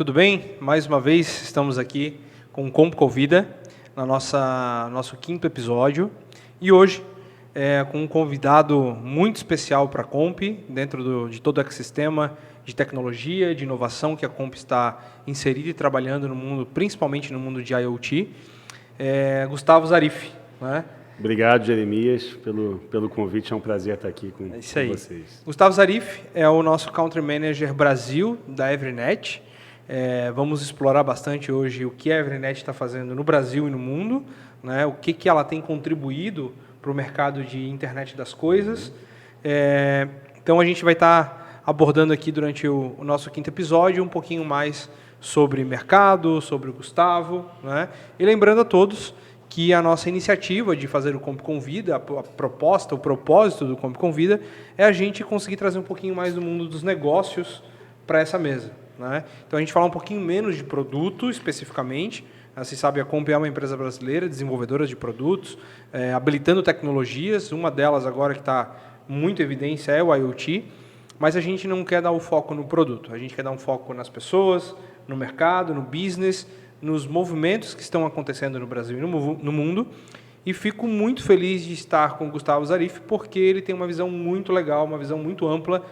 tudo bem? Mais uma vez estamos aqui com o Comp Convida, no nosso quinto episódio. E hoje, com um convidado muito especial para a Comp, dentro de todo o ecossistema de tecnologia, de inovação que a Comp está inserida e trabalhando no mundo, principalmente no mundo de IoT, Gustavo Zarif, né? Obrigado, Jeremias, pelo convite. É um prazer estar aqui com vocês. Gustavo Zarif é o nosso Country Manager Brasil da Evernet. Vamos explorar bastante hoje o que a Evernet está fazendo no Brasil e no mundo, né? O que ela tem contribuído para o mercado de internet das coisas. Então, a gente vai estar abordando aqui durante o nosso quinto episódio um pouquinho mais sobre mercado, sobre o Gustavo, né? E lembrando a todos que a nossa iniciativa de fazer o Comp Convida, a proposta, o propósito do Comp Convida é a gente conseguir trazer um pouquinho mais do mundo dos negócios para essa mesa, né? Então, a gente falar um pouquinho menos de produto especificamente. Você sabe, a Comp é uma empresa brasileira, desenvolvedora de produtos, habilitando tecnologias. Uma delas agora que está muito em evidência é o IoT, mas a gente não quer dar o foco no produto, a gente quer dar um foco nas pessoas, no mercado, no business, nos movimentos que estão acontecendo no Brasil e no mundo. E fico muito feliz de estar com o Gustavo Zarif, porque ele tem uma visão muito legal, uma visão muito ampla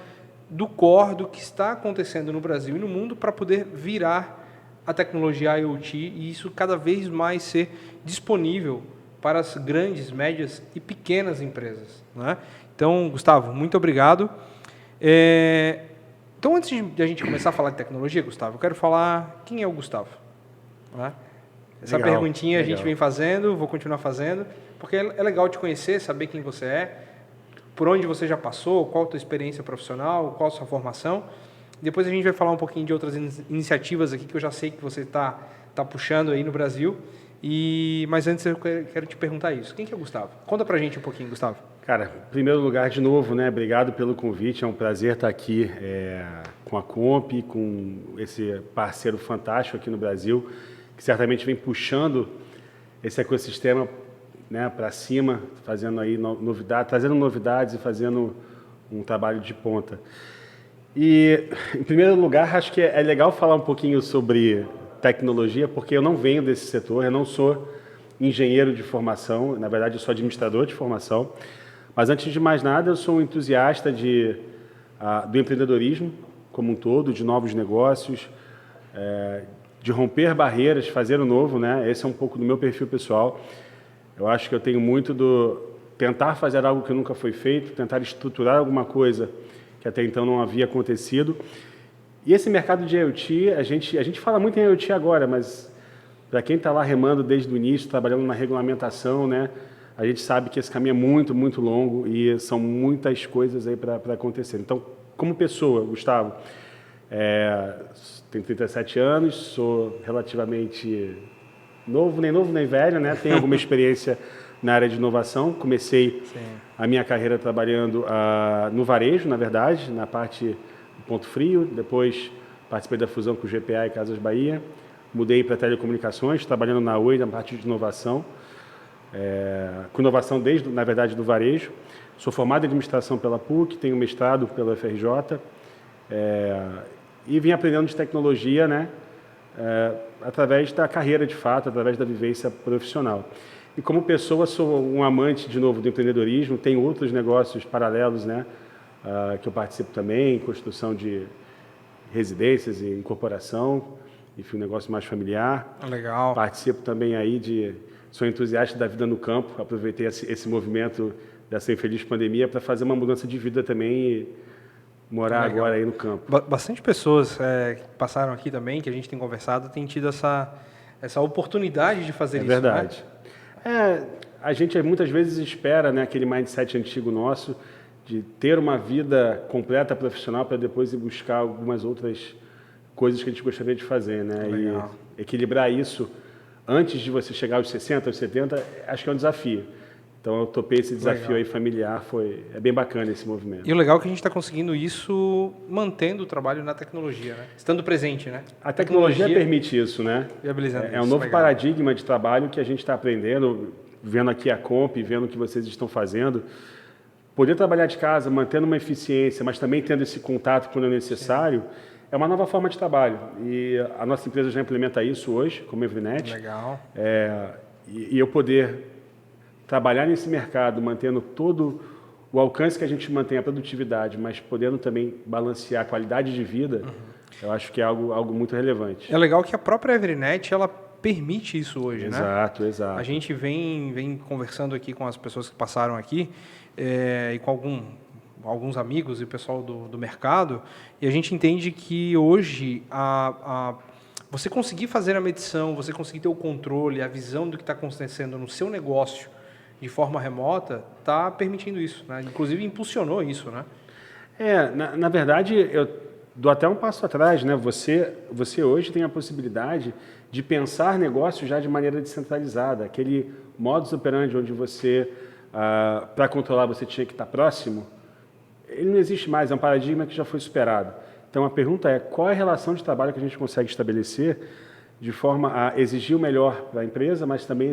do core, do que está acontecendo no Brasil e no mundo, para poder virar a tecnologia IoT e isso cada vez mais ser disponível para as grandes, médias e pequenas empresas, né? Então, Gustavo, muito obrigado. Então, antes de a gente começar a falar de tecnologia, Gustavo, eu quero falar quem é o Gustavo. Né? Essa perguntinha a gente vem fazendo, vou continuar fazendo, porque é legal te conhecer, saber quem você é, por onde você já passou, qual a tua experiência profissional, qual a sua formação. Depois a gente vai falar um pouquinho de outras iniciativas aqui que eu já sei que você está puxando aí no Brasil. Mas antes eu quero te perguntar isso. Quem que é o Gustavo? Conta pra gente um pouquinho, Gustavo. Cara, em primeiro lugar, de novo, né? Obrigado pelo convite. É um prazer estar aqui com a Comp, com esse parceiro fantástico aqui no Brasil, que certamente vem puxando esse ecossistema, né, para cima, fazendo aí trazendo novidades e fazendo um trabalho de ponta. E, em primeiro lugar, acho que é legal falar um pouquinho sobre tecnologia, porque eu não venho desse setor, eu não sou engenheiro de formação, na verdade eu sou administrador de formação, mas antes de mais nada eu sou um entusiasta do empreendedorismo como um todo, de novos negócios, de romper barreiras, fazer o novo, né? Esse é um pouco do meu perfil pessoal. Eu acho que eu tenho muito do tentar fazer algo que nunca foi feito, tentar estruturar alguma coisa que até então não havia acontecido. E esse mercado de IoT, a gente fala muito em IoT agora, mas para quem está lá remando desde o início, trabalhando na regulamentação, né, a gente sabe que esse caminho é muito, muito longo e são muitas coisas aí para acontecer. Então, como pessoa, Gustavo, tenho 37 anos, sou relativamente novo nem velho, né? Tenho alguma experiência na área de inovação. Comecei a minha carreira trabalhando no varejo, na verdade, na parte do Ponto Frio. Depois participei da fusão com o GPA e Casas Bahia. Mudei para telecomunicações, trabalhando na Oi, na parte de inovação. Com inovação desde, na verdade, do varejo. Sou formado em administração pela PUC, tenho mestrado pela FRJ. E vim aprendendo de tecnologia, né? Através da carreira, de fato, através da vivência profissional. E como pessoa, sou um amante, de novo, do empreendedorismo, tenho outros negócios paralelos, né, que eu participo também, construção de residências e incorporação, enfim, um negócio mais familiar. Legal. Participo também aí sou entusiasta da vida no campo, aproveitei esse movimento dessa infeliz pandemia para fazer uma mudança de vida também e morar agora aí no campo. Bastante pessoas que passaram aqui também, que a gente tem conversado, têm tido essa oportunidade de fazer isso. É verdade. Né? A gente muitas vezes espera, né, aquele mindset antigo nosso de ter uma vida completa profissional para depois ir buscar algumas outras coisas que a gente gostaria de fazer, né? Legal. E equilibrar isso antes de você chegar aos 60, aos 70, acho que é um desafio. Então eu topei esse desafio aí familiar, é bem bacana esse movimento. E o legal é que a gente está conseguindo isso mantendo o trabalho na tecnologia, né? Estando presente, né? A tecnologia permite isso, né? Viabilizando um novo paradigma de trabalho que a gente está aprendendo, vendo aqui a Comp, vendo o que vocês estão fazendo. Poder trabalhar de casa, mantendo uma eficiência, mas também tendo esse contato quando é necessário, é uma nova forma de trabalho. E a nossa empresa já implementa isso hoje, como Evernet. Legal. E eu poder trabalhar nesse mercado, mantendo todo o alcance que a gente mantém, a produtividade, mas podendo também balancear a qualidade de vida, eu acho que é algo muito relevante. É legal que a própria Evernet, ela permite isso hoje, Exato, né? exato. A gente vem conversando aqui com as pessoas que passaram aqui e com alguns amigos e pessoal do mercado, e a gente entende que hoje você conseguir fazer a medição, você conseguir ter o controle, a visão do que está acontecendo no seu negócio de forma remota, está permitindo isso, né? Inclusive impulsionou isso, né? Na verdade, eu dou até um passo atrás, né? Você hoje tem a possibilidade de pensar negócios já de maneira descentralizada. Aquele modus operandi onde você, para controlar, você tinha que estar próximo, ele não existe mais, é um paradigma que já foi superado. Então, a pergunta é, qual é a relação de trabalho que a gente consegue estabelecer de forma a exigir o melhor para a empresa, mas também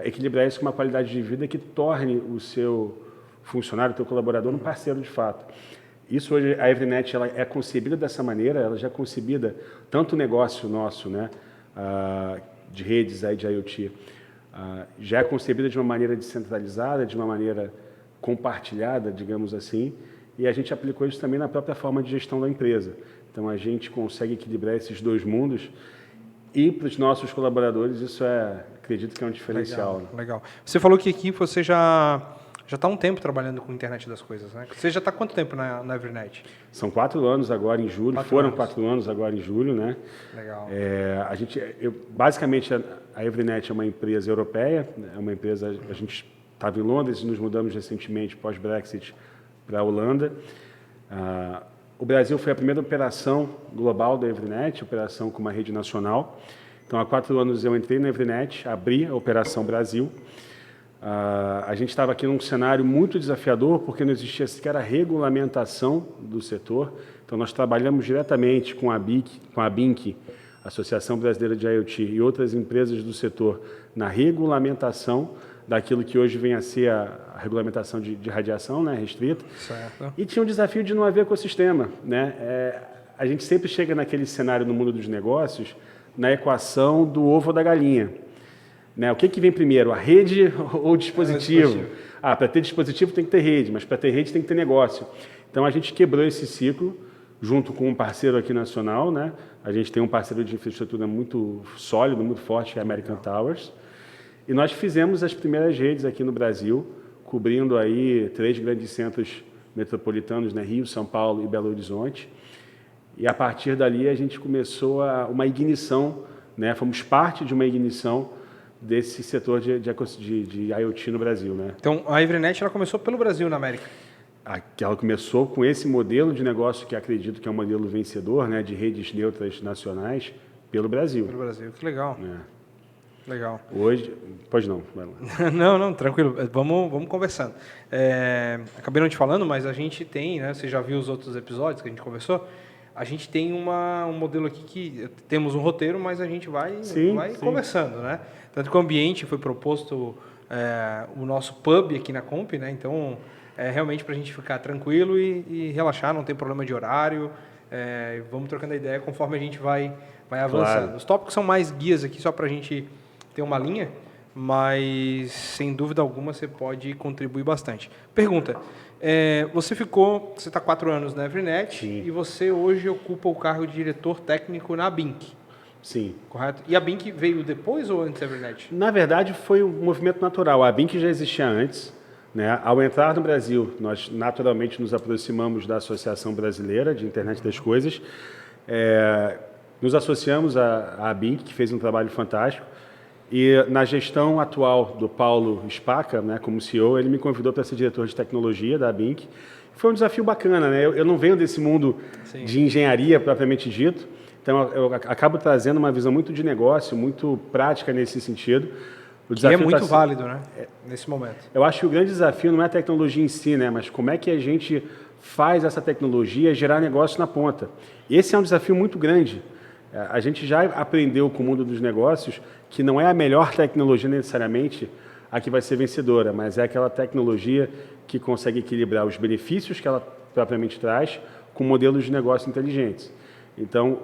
equilibrar isso com uma qualidade de vida que torne o seu funcionário, o seu colaborador, um parceiro de fato. Isso hoje, a Evernet ela é concebida dessa maneira, ela já é concebida, tanto o negócio nosso, né, de redes aí, de IoT, já é concebida de uma maneira descentralizada, de uma maneira compartilhada, digamos assim, e a gente aplicou isso também na própria forma de gestão da empresa. Então, a gente consegue equilibrar esses dois mundos e para os nossos colaboradores isso acredito que é um diferencial. Legal, legal. Você falou que aqui você já está há um tempo trabalhando com a internet das coisas, né? Você já está há quanto tempo na Evernet? São 4 anos agora em julho, foram 4 anos agora em julho, né? Legal. Basicamente, a Evernet é uma empresa europeia, é uma empresa, a gente estava em Londres e nos mudamos recentemente, pós-Brexit, para a Holanda. O Brasil foi a primeira operação global da Evernet, operação com uma rede nacional. Então, há 4 anos eu entrei na Evernet, abri a Operação Brasil. A gente estava aqui num cenário muito desafiador, porque não existia sequer a regulamentação do setor. Então, nós trabalhamos diretamente com a BINC, Associação Brasileira de IoT, e outras empresas do setor na regulamentação daquilo que hoje vem a ser a regulamentação de radiação, né, restrita. Certo. E tinha um desafio de não haver ecossistema, né? A gente sempre chega naquele cenário no mundo dos negócios, na equação do ovo ou da galinha. Né? O que vem primeiro, a rede ou o dispositivo? Para ter dispositivo tem que ter rede, mas para ter rede tem que ter negócio. Então, a gente quebrou esse ciclo junto com um parceiro aqui nacional, né? A gente tem um parceiro de infraestrutura muito sólido, muito forte, que é a American Towers. E nós fizemos as primeiras redes aqui no Brasil, cobrindo aí 3 grandes centros metropolitanos, né? Rio, São Paulo e Belo Horizonte. E a partir dali a gente começou uma ignição, né? Fomos parte de uma ignição desse setor de IoT no Brasil, né? Então, a Evernet ela começou pelo Brasil, na América? Ela começou com esse modelo de negócio que acredito que é um modelo vencedor, né? De redes neutras nacionais, pelo Brasil. Pelo Brasil, que legal. Legal. Hoje, pode não, vai lá. Não, tranquilo. Vamos conversando. Acabei não te falando, mas a gente tem, né? Você já viu os outros episódios que a gente conversou? A gente tem um modelo aqui que temos um roteiro, mas a gente vai conversando, né? Tanto que o ambiente foi proposto o nosso pub aqui na Comp, né? Então, realmente para a gente ficar tranquilo e relaxar, não tem problema de horário. Vamos trocando a ideia conforme a gente vai avançando. Claro. Os tópicos são mais guias aqui, só para a gente ter uma linha, mas sem dúvida alguma você pode contribuir bastante. Pergunta, você está 4 anos na Evernet. Sim. E você hoje ocupa o cargo de diretor técnico na BINC. Sim. Correto? E a BINC veio depois ou antes da Evernet? Na verdade, foi um movimento natural. A BINC já existia antes, né? Ao entrar no Brasil, nós naturalmente nos aproximamos da Associação Brasileira de Internet das Coisas. Nos associamos à BINC, que fez um trabalho fantástico. E na gestão atual do Paulo Spaca, né, como CEO, ele me convidou para ser diretor de tecnologia da BINC. Foi um desafio bacana, né? Eu não venho desse mundo Sim. de engenharia propriamente dito, então eu acabo trazendo uma visão muito de negócio, muito prática nesse sentido. O desafio que é muito válido, né? Nesse momento. Eu acho que o grande desafio não é a tecnologia em si, né? Mas como é que a gente faz essa tecnologia gerar negócio na ponta. Esse é um desafio muito grande. A gente já aprendeu com o mundo dos negócios que não é a melhor tecnologia necessariamente a que vai ser vencedora, mas é aquela tecnologia que consegue equilibrar os benefícios que ela propriamente traz com modelos de negócio inteligentes. Então,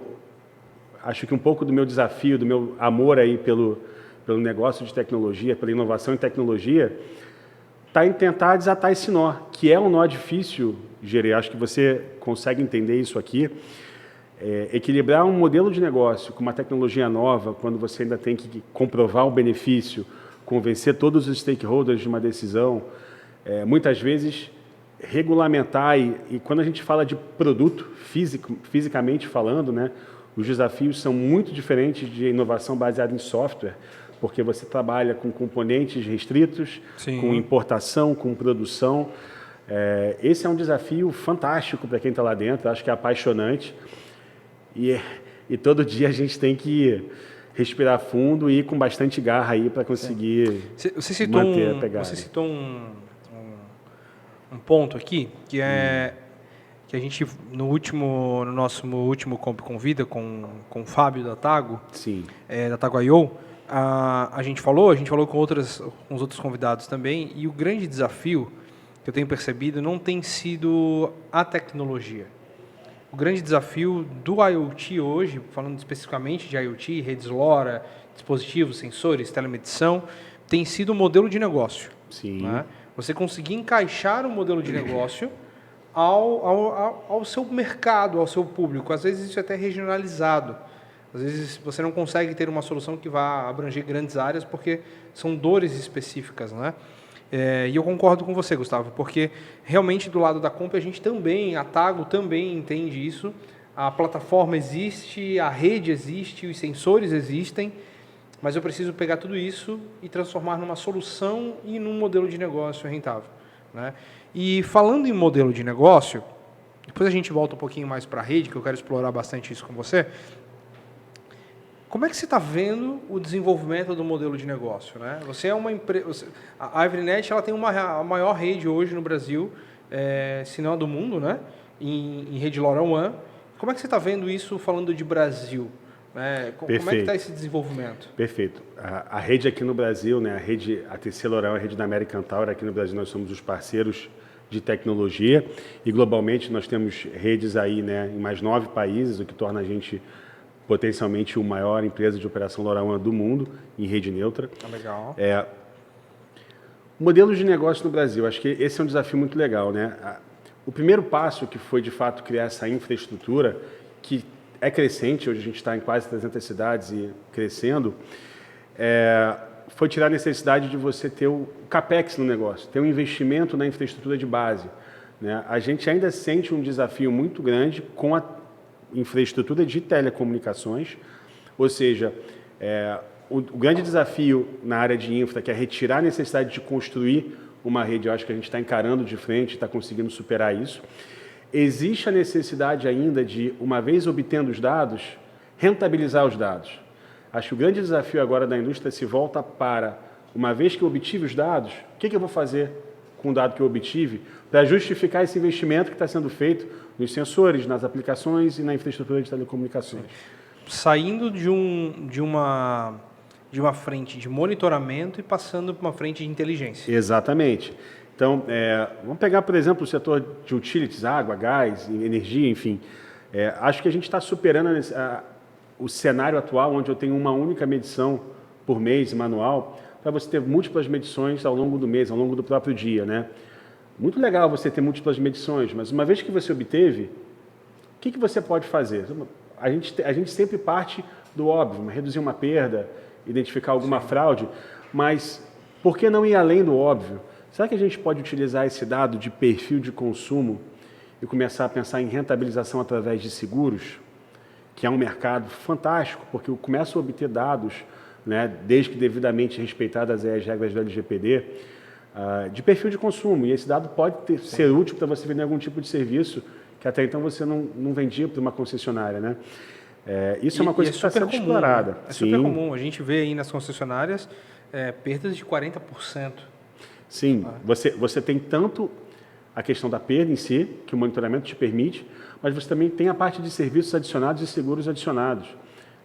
acho que um pouco do meu desafio, do meu amor aí pelo negócio de tecnologia, pela inovação em tecnologia, está em tentar desatar esse nó, que é um nó difícil, Gerê. Acho que você consegue entender isso aqui. Equilibrar um modelo de negócio com uma tecnologia nova, quando você ainda tem que comprovar o benefício, convencer todos os stakeholders de uma decisão, muitas vezes regulamentar, e quando a gente fala de produto, fisicamente falando, né, os desafios são muito diferentes de inovação baseada em software, porque você trabalha com componentes restritos, Sim. com importação, com produção. Esse é um desafio fantástico para quem está lá dentro, acho que é apaixonante. E todo dia a gente tem que respirar fundo e ir com bastante garra aí para conseguir manter a pegada. Você citou um ponto aqui, que é que a gente, no nosso último Comp Convida, com o Fábio da Tago, Sim. Da Tago.io, a gente falou com os outros convidados também, e o grande desafio que eu tenho percebido não tem sido a tecnologia. O grande desafio do IoT hoje, falando especificamente de IoT, redes LoRa, dispositivos, sensores, telemedição, tem sido o modelo de negócio. Sim. Né? Você conseguir encaixar o modelo de negócio ao seu mercado, ao seu público. Às vezes isso é até regionalizado. Às vezes você não consegue ter uma solução que vá abranger grandes áreas porque são dores específicas, né? E eu concordo com você, Gustavo, porque realmente do lado da Comp a gente também, a Tago também entende isso. A plataforma existe, a rede existe, os sensores existem, mas eu preciso pegar tudo isso e transformar numa solução e num modelo de negócio rentável, né? E falando em modelo de negócio, depois a gente volta um pouquinho mais para a rede, que eu quero explorar bastante isso com você. Como é que você está vendo o desenvolvimento do modelo de negócio, né? Você é uma empresa, a Evernet, ela tem a maior rede hoje no Brasil, se não a do mundo, né? Em rede LoRaWAN. Como é que você está vendo isso falando de Brasil? Como é que está esse desenvolvimento? Perfeito. A rede aqui no Brasil, né, a TC LoRaWAN, a rede da American Tower, aqui no Brasil nós somos os parceiros de tecnologia e globalmente nós temos redes aí, né, em mais 9 países, o que torna a gente potencialmente a maior empresa de operação LoRaWAN do mundo em rede neutra. Legal. Modelos de negócio no Brasil, acho que esse é um desafio muito legal, né? O primeiro passo que foi de fato criar essa infraestrutura que é crescente, hoje a gente está em quase 300 cidades e crescendo, foi tirar a necessidade de você ter o CAPEX no negócio, ter um investimento na infraestrutura de base, né? A gente ainda sente um desafio muito grande com a infraestrutura de telecomunicações, ou seja, o grande desafio na área de infra, que é retirar a necessidade de construir uma rede, eu acho que a gente está encarando de frente, está conseguindo superar isso. Existe a necessidade ainda de, uma vez obtendo os dados, rentabilizar os dados. Acho que o grande desafio agora da indústria se volta para, uma vez que eu obtive os dados, o que eu vou fazer com o dado que eu obtive para justificar esse investimento que está sendo feito nos sensores, nas aplicações e na infraestrutura de telecomunicações. Saindo de uma frente de monitoramento e passando para uma frente de inteligência. Exatamente. Então, vamos pegar, por exemplo, o setor de utilities, água, gás, energia, enfim. Acho que a gente está superando o cenário atual, onde eu tenho uma única medição por mês manual, para você ter múltiplas medições ao longo do mês, ao longo do próprio dia, né? Muito legal você ter múltiplas medições, mas uma vez que você obteve, o que você pode fazer? A gente sempre parte do óbvio, reduzir uma perda, identificar alguma fraude, mas por que não ir além do óbvio? Será que a gente pode utilizar esse dado de perfil de consumo e começar a pensar em rentabilização através de seguros, que é um mercado fantástico, porque eu começo a obter dados, né, desde que devidamente respeitadas as regras do LGPD, de perfil de consumo, e esse dado pode ser útil para você vender algum tipo de serviço que até então você não vendia para uma concessionária, né? Isso é uma coisa que está sendo explorada. É super comum. A gente vê aí nas concessionárias perdas de 40%. Sim, você tem tanto a questão da perda em si, que o monitoramento te permite, mas você também tem a parte de serviços adicionados e seguros adicionados,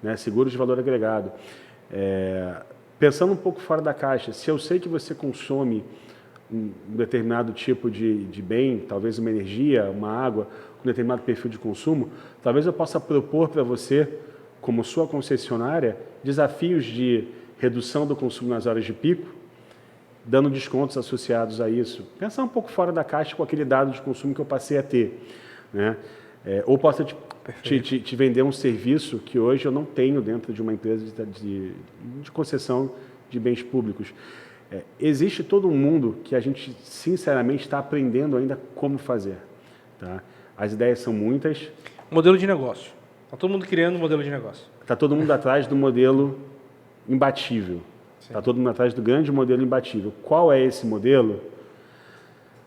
né? Seguros de valor agregado. Pensando um pouco fora da caixa, se eu sei que você consome um determinado tipo de bem, talvez uma energia, uma água, com um determinado perfil de consumo, talvez eu possa propor para você, como sua concessionária, desafios de redução do consumo nas horas de pico, dando descontos associados a isso. Pensar um pouco fora da caixa com aquele dado de consumo que eu passei a ter, né? Ou possa te vender um serviço que hoje eu não tenho dentro de uma empresa de concessão de bens públicos. Existe todo um mundo que a gente, sinceramente, está aprendendo ainda como fazer. Tá? As ideias são muitas. Modelo de negócio. Está todo mundo criando um modelo de negócio. Está todo mundo atrás do modelo imbatível. Está todo mundo atrás do grande modelo imbatível. Qual é esse modelo?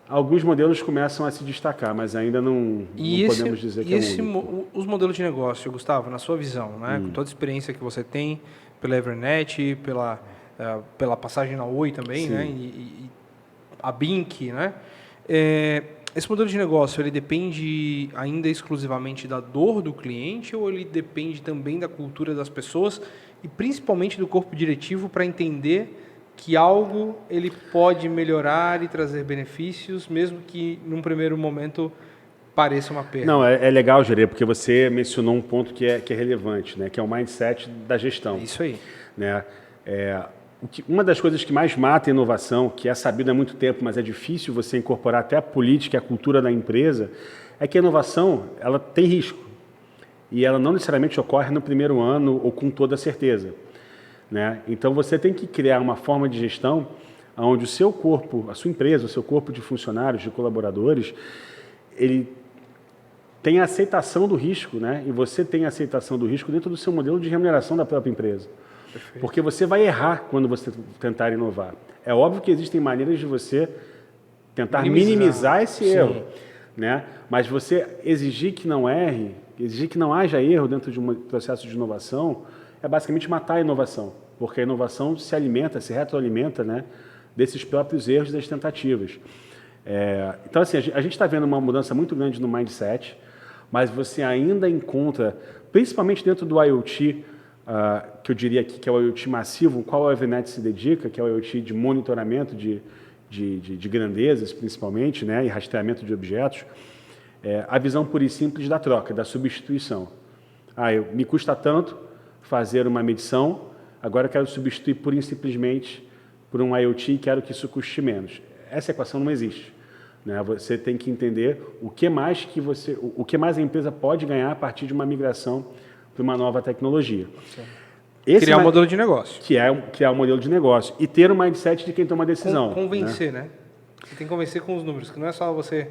Alguns modelos começam a se destacar, mas ainda não podemos dizer que é único. Os modelos de negócio, Gustavo, na sua visão, né, com toda a experiência que você tem pela Evernet, pela passagem na Oi também, né, e a Bink, né, esse modelo de negócio, ele depende ainda exclusivamente da dor do cliente ou ele depende também da cultura das pessoas e principalmente do corpo diretivo para entender que algo ele pode melhorar e trazer benefícios, mesmo que num primeiro momento pareça uma perda? Não, é legal, Gerê, porque você mencionou um ponto que é relevante, né, que é o mindset da gestão. Isso aí. Né? Uma das coisas que mais mata a inovação, que é sabido há muito tempo, mas é difícil você incorporar até a política e a cultura da empresa, é que a inovação ela tem risco. E ela não necessariamente ocorre no primeiro ano ou com toda certeza. Né? Então, você tem que criar uma forma de gestão onde o seu corpo, a sua empresa, o seu corpo de funcionários, de colaboradores, ele tem a aceitação do risco, né? E você tem a aceitação do risco dentro do seu modelo de remuneração da própria empresa. Perfeito. Porque você vai errar quando você tentar inovar. É óbvio que existem maneiras de você tentar minimizar esse erro, né? Mas você exigir que não erre, exigir que não haja erro dentro de um processo de inovação, é basicamente matar a inovação, porque a inovação se alimenta, se retroalimenta, né, desses próprios erros e das tentativas. Então, assim, a gente está vendo uma mudança muito grande no mindset, mas você ainda encontra, principalmente dentro do IoT, que eu diria aqui que é o IoT massivo, qual a Evernet se dedica, que é o IoT de monitoramento de grandezas, principalmente, né, e rastreamento de objetos, a visão pura e simples da troca, da substituição. Me custa tanto fazer uma medição, agora eu quero substituir pura e simplesmente por um IoT e quero que isso custe menos. Essa equação não existe. Né? Você tem que entender o que mais a empresa pode ganhar a partir de uma migração para uma nova tecnologia. Criar um modelo de negócio. Criar um modelo de negócio e ter um mindset de quem toma a decisão. Convencer, né? Você tem que convencer com os números, que não é só você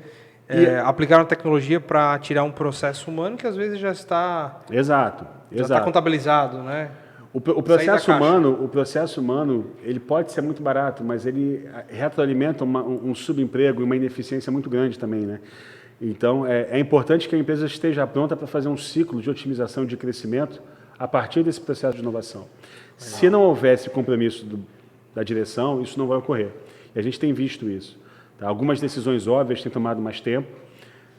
aplicar uma tecnologia para tirar um processo humano que às vezes já está... Exato. Já está contabilizado, né? O processo humano, ele pode ser muito barato, mas ele retroalimenta um subemprego e uma ineficiência muito grande também, né? Então, é importante que a empresa esteja pronta para fazer um ciclo de otimização e de crescimento a partir desse processo de inovação. Legal. Se não houvesse compromisso da direção, isso não vai ocorrer. E a gente tem visto isso. Tá? Algumas decisões óbvias têm tomado mais tempo,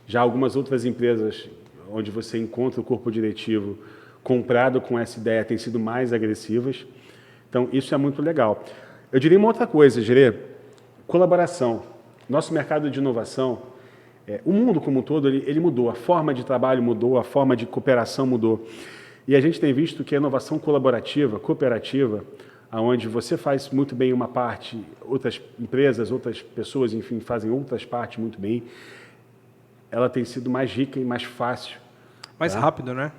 já algumas outras empresas onde você encontra o corpo diretivo comprado com essa ideia têm sido mais agressivas. Então, isso é muito legal. Eu diria uma outra coisa, Gerê, colaboração. Nosso mercado de inovação, o mundo como um todo, ele mudou. A forma de trabalho mudou, a forma de cooperação mudou. E a gente tem visto que a inovação colaborativa, cooperativa, onde você faz muito bem uma parte, outras empresas, outras pessoas, enfim, fazem outras partes muito bem, ela tem sido mais rica e mais fácil. Mais rápido, né?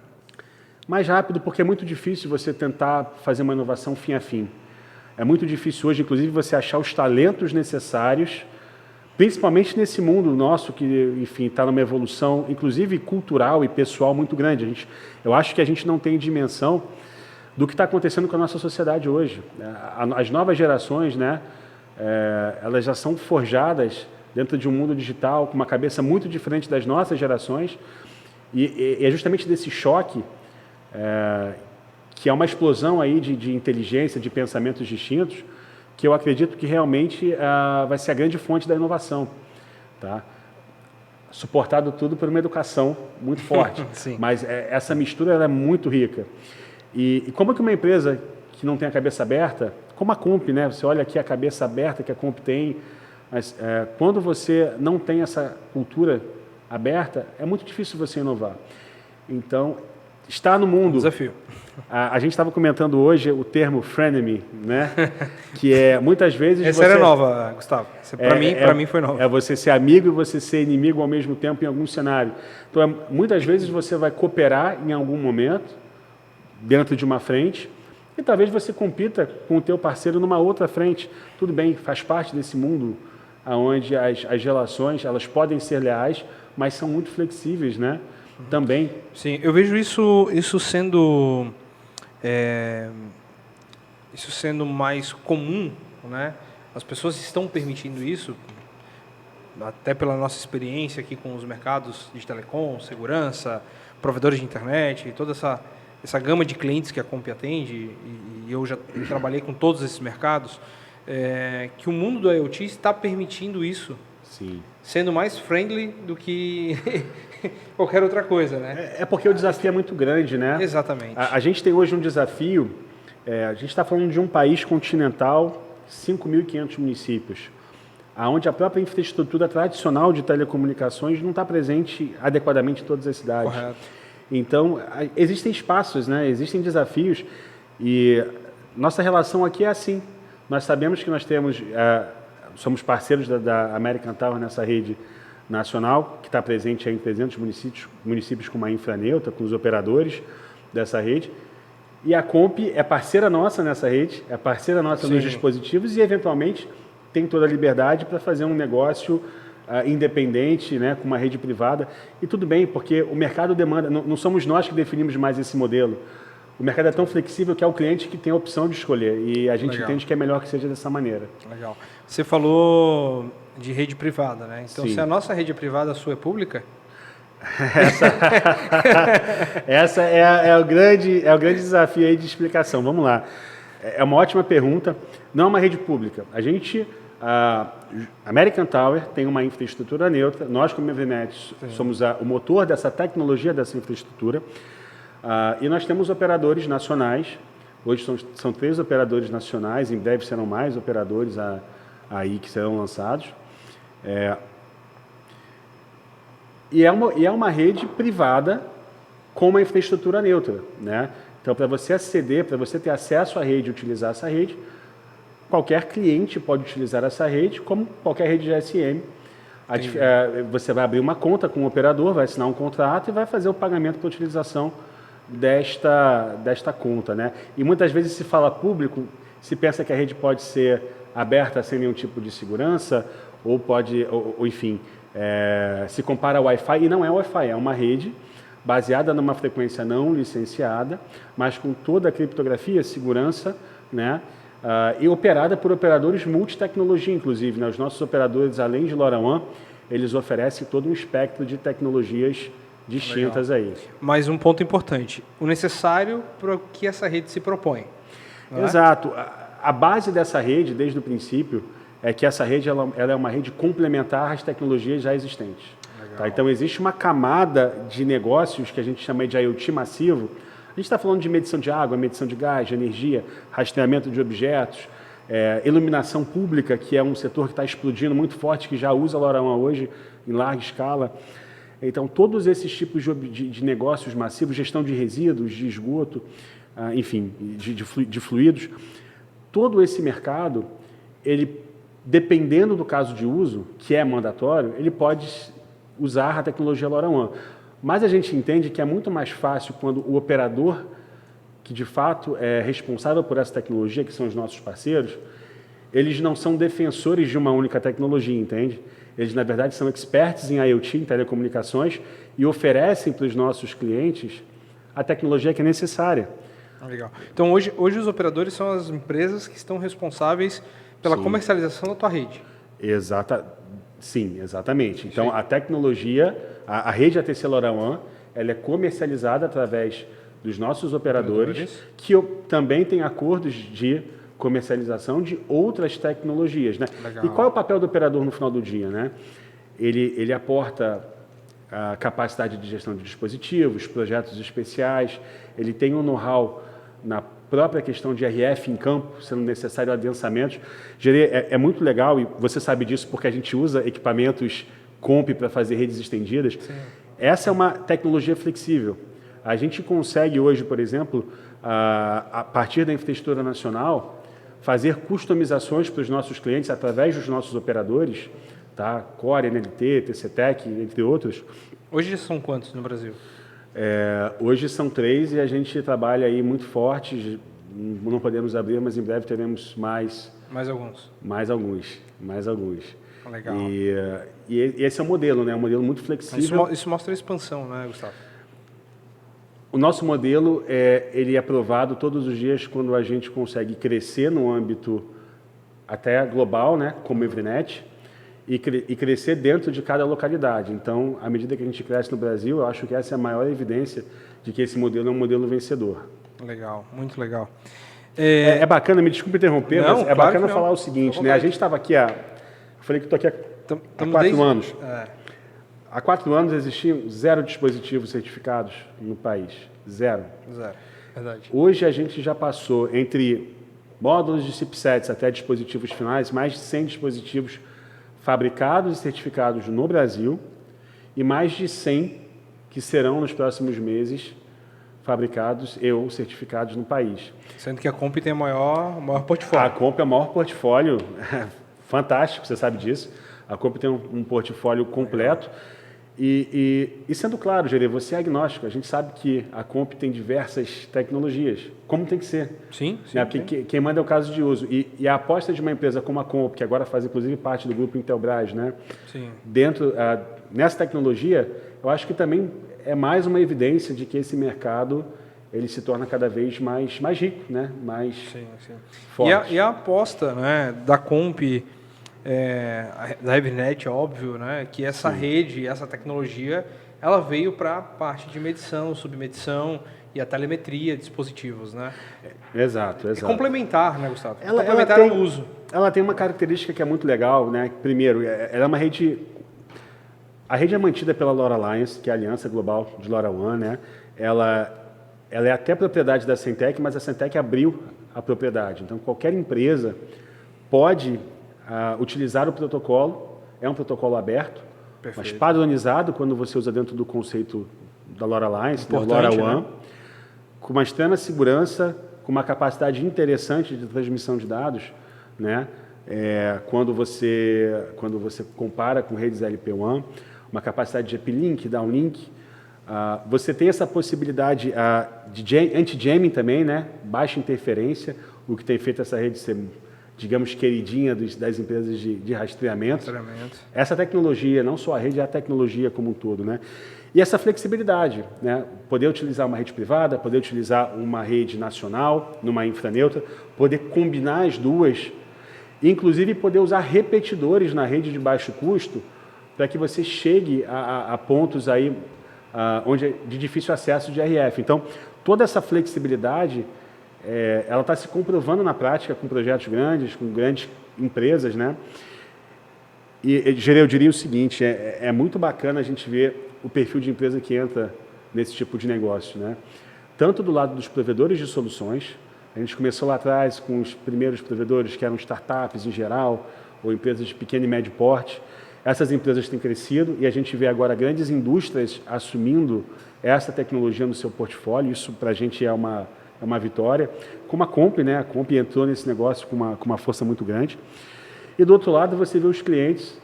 Mais rápido, porque é muito difícil você tentar fazer uma inovação fim a fim. É muito difícil hoje, inclusive, você achar os talentos necessários, principalmente nesse mundo nosso que, enfim, está numa evolução, inclusive cultural e pessoal muito grande. Eu acho que a gente não tem dimensão do que está acontecendo com a nossa sociedade hoje. As novas gerações, né, elas já são forjadas dentro de um mundo digital com uma cabeça muito diferente das nossas gerações e é justamente desse choque que é uma explosão aí de inteligência, de pensamentos distintos, que eu acredito que realmente vai ser a grande fonte da inovação. Tá? Suportado tudo por uma educação muito forte. Mas essa mistura ela é muito rica. E como é que uma empresa que não tem a cabeça aberta, como a Comp, né? Você olha aqui a cabeça aberta que a Comp tem Mas quando você não tem essa cultura aberta, é muito difícil você inovar. Então, está no mundo... Desafio. A gente estava comentando hoje o termo frenemy, né? Que é, muitas vezes... Essa era nova, Gustavo. Para mim foi nova. É você ser amigo e você ser inimigo ao mesmo tempo em algum cenário. Então, muitas vezes você vai cooperar em algum momento, dentro de uma frente, e talvez você compita com o teu parceiro numa outra frente. Tudo bem, faz parte desse mundo onde as relações elas podem ser leais, mas são muito flexíveis, né? Também. Sim, eu vejo isso sendo mais comum, né? As pessoas estão permitindo isso, até pela nossa experiência aqui com os mercados de telecom, segurança, provedores de internet, e toda essa gama de clientes que a Comp atende, e eu já trabalhei com todos esses mercados, que o mundo do IoT está permitindo isso. Sim. Sendo mais friendly do que qualquer outra coisa, né? É porque o desafio é muito grande, né? Exatamente. A gente tem hoje um desafio, a gente está falando de um país continental, 5.500 municípios, onde a própria infraestrutura tradicional de telecomunicações não está presente adequadamente em todas as cidades. Correto. Então, existem espaços, né? Existem desafios e nossa relação aqui é assim. Nós sabemos que nós temos... somos parceiros da American Tower nessa rede nacional, que está presente em 300 municípios com uma infra neutra, com os operadores dessa rede. E a Comp é parceira nossa nessa rede, é parceira nossa nos dispositivos e, eventualmente, tem toda a liberdade para fazer um negócio independente, né, com uma rede privada. E tudo bem, porque o mercado demanda, não somos nós que definimos mais esse modelo. O mercado é tão flexível que é o cliente que tem a opção de escolher. E a gente entende que é melhor que seja dessa maneira. Legal. Você falou de rede privada, né? Então, Sim. Se a nossa rede é privada, a sua é pública? Essa é o grande desafio aí de explicação. Vamos lá. É uma ótima pergunta. Não é uma rede pública. A American Tower tem uma infraestrutura neutra. Nós, como Evernet, somos o motor dessa tecnologia, dessa infraestrutura. E nós temos operadores nacionais. Hoje são 3 operadores nacionais, em breve serão mais operadores aí que serão lançados. E é uma rede privada com uma infraestrutura neutra, né? Então, para você aceder, para você ter acesso à rede e utilizar essa rede, qualquer cliente pode utilizar essa rede, como qualquer rede de GSM. Você vai abrir uma conta com o operador, vai assinar um contrato e vai fazer o pagamento para a utilização desta conta, né? E muitas vezes se fala público, se pensa que a rede pode ser aberta sem nenhum tipo de segurança, enfim, se compara ao Wi-Fi, e não é Wi-Fi, é uma rede baseada numa frequência não licenciada, mas com toda a criptografia, segurança, né? E operada por operadores multitecnologia, inclusive, né? Os nossos operadores, além de LoRaWAN, eles oferecem todo um espectro de tecnologias distintas. Legal. Aí. Mas um ponto importante, o necessário para o que essa rede se propõe. Exato. A base dessa rede, desde o princípio, é que essa rede ela é uma rede complementar às tecnologias já existentes. Tá? Então, existe uma camada de negócios que a gente chama de IoT massivo. A gente está falando de medição de água, medição de gás, de energia, rastreamento de objetos, iluminação pública, que é um setor que está explodindo muito forte, que já usa LoRaWAN hoje em larga escala. Então, todos esses tipos de negócios massivos, gestão de resíduos, de esgoto, enfim, de fluidos, todo esse mercado, ele, dependendo do caso de uso, que é mandatório, ele pode usar a tecnologia LoRaWAN. Mas a gente entende que é muito mais fácil quando o operador, que de fato é responsável por essa tecnologia, que são os nossos parceiros, eles não são defensores de uma única tecnologia, entende? Eles, na verdade, são experts em IoT, em telecomunicações, e oferecem para os nossos clientes a tecnologia que é necessária. Legal. Então, hoje os operadores são as empresas que estão responsáveis pela comercialização da tua rede. Sim, exatamente. Então, a tecnologia, a rede ATC LoRaWAN, ela é comercializada através dos nossos operadores, que também têm acordos de comercialização de outras tecnologias, né? E qual é o papel do operador no final do dia, né? Ele aporta a capacidade de gestão de dispositivos, projetos especiais, ele tem um know-how própria questão de RF em campo, sendo necessário adensamentos. É muito legal, e você sabe disso porque a gente usa equipamentos COMP para fazer redes estendidas. Sim. Essa é uma tecnologia flexível. A gente consegue hoje, por exemplo, a partir da infraestrutura nacional, fazer customizações para os nossos clientes através dos nossos operadores, tá? Core, NLT, TCTEC, entre outros. Hoje são quantos no Brasil? Hoje são 3 e a gente trabalha aí muito forte. Não podemos abrir, mas em breve teremos mais. Mais alguns? Mais alguns. Legal. E esse é o modelo, né? Um modelo muito flexível. Isso mostra a expansão, né, Gustavo? O nosso modelo, ele é provado todos os dias quando a gente consegue crescer no âmbito até global, né? Como Evrinet, e crescer dentro de cada localidade. Então, à medida que a gente cresce no Brasil, eu acho que essa é a maior evidência de que esse modelo é um modelo vencedor. Legal, muito legal. É bacana, me desculpe interromper, mas é bacana falar o seguinte, né? A gente estava aqui, eu falei que estou aqui há 4 anos. Há 4 anos existiam 0 dispositivos certificados no país. 0. Verdade. Hoje a gente já passou entre módulos de chipsets até dispositivos finais, mais de 100 dispositivos fabricados e certificados no Brasil e mais de 100 que serão nos próximos meses fabricados ou certificados no país. Sendo que a Comp tem o maior portfólio. A Comp é o maior portfólio, fantástico, você sabe disso. A Comp tem um portfólio completo. E sendo claro, Gerê, você é agnóstico. A gente sabe que a Comp tem diversas tecnologias, como tem que ser. Sim. Né? Porque quem manda é o caso de uso. E a aposta de uma empresa como a Comp, que agora faz inclusive parte do grupo Intelbras, né? Sim. Nessa tecnologia, eu acho que também é mais uma evidência de que esse mercado ele se torna cada vez mais rico, né? Mais forte. E a aposta, né, da Comp, da Evrinet, óbvio, né, que essa rede, essa tecnologia, ela veio para a parte de medição, submedição e a telemetria de dispositivos, né? Exato. É complementar, né, Gustavo? Complementar ao uso. Ela tem uma característica que é muito legal, né? Primeiro, ela é uma rede. A rede é mantida pela LoRa Alliance, que é a aliança global de LoRaWAN, né? Ela é até propriedade da Semtech, mas a Semtech abriu a propriedade. Então, qualquer empresa pode utilizar o protocolo. É um protocolo aberto, mas padronizado quando você usa dentro do conceito da LoRa Alliance, da LoRaWAN, né? Com uma extrema segurança, com uma capacidade interessante de transmissão de dados, né? Quando você compara com redes LPWAN, uma capacidade de uplink, downlink, você tem essa possibilidade de anti-jamming também, né? Baixa interferência, o que tem feito essa rede ser, digamos, queridinha das empresas de rastreamento. Essa tecnologia, não só a rede, é a tecnologia como um todo, né? E essa flexibilidade, né? Poder utilizar uma rede privada, poder utilizar uma rede nacional, numa infraneutra, poder combinar as duas, inclusive poder usar repetidores na rede de baixo custo, para que você chegue a pontos aí onde de difícil acesso de RF. Então, toda essa flexibilidade, ela está se comprovando na prática com projetos grandes, com grandes empresas, né? E, Gerê, eu diria o seguinte, é muito bacana a gente ver o perfil de empresa que entra nesse tipo de negócio, né? Tanto do lado dos provedores de soluções, a gente começou lá atrás com os primeiros provedores que eram startups em geral, ou empresas de pequeno e médio porte. Essas empresas têm crescido e a gente vê agora grandes indústrias assumindo essa tecnologia no seu portfólio. Isso para a gente é uma vitória. Como a Comp, né? A Comp entrou nesse negócio com uma força muito grande. E do outro lado você vê os clientes.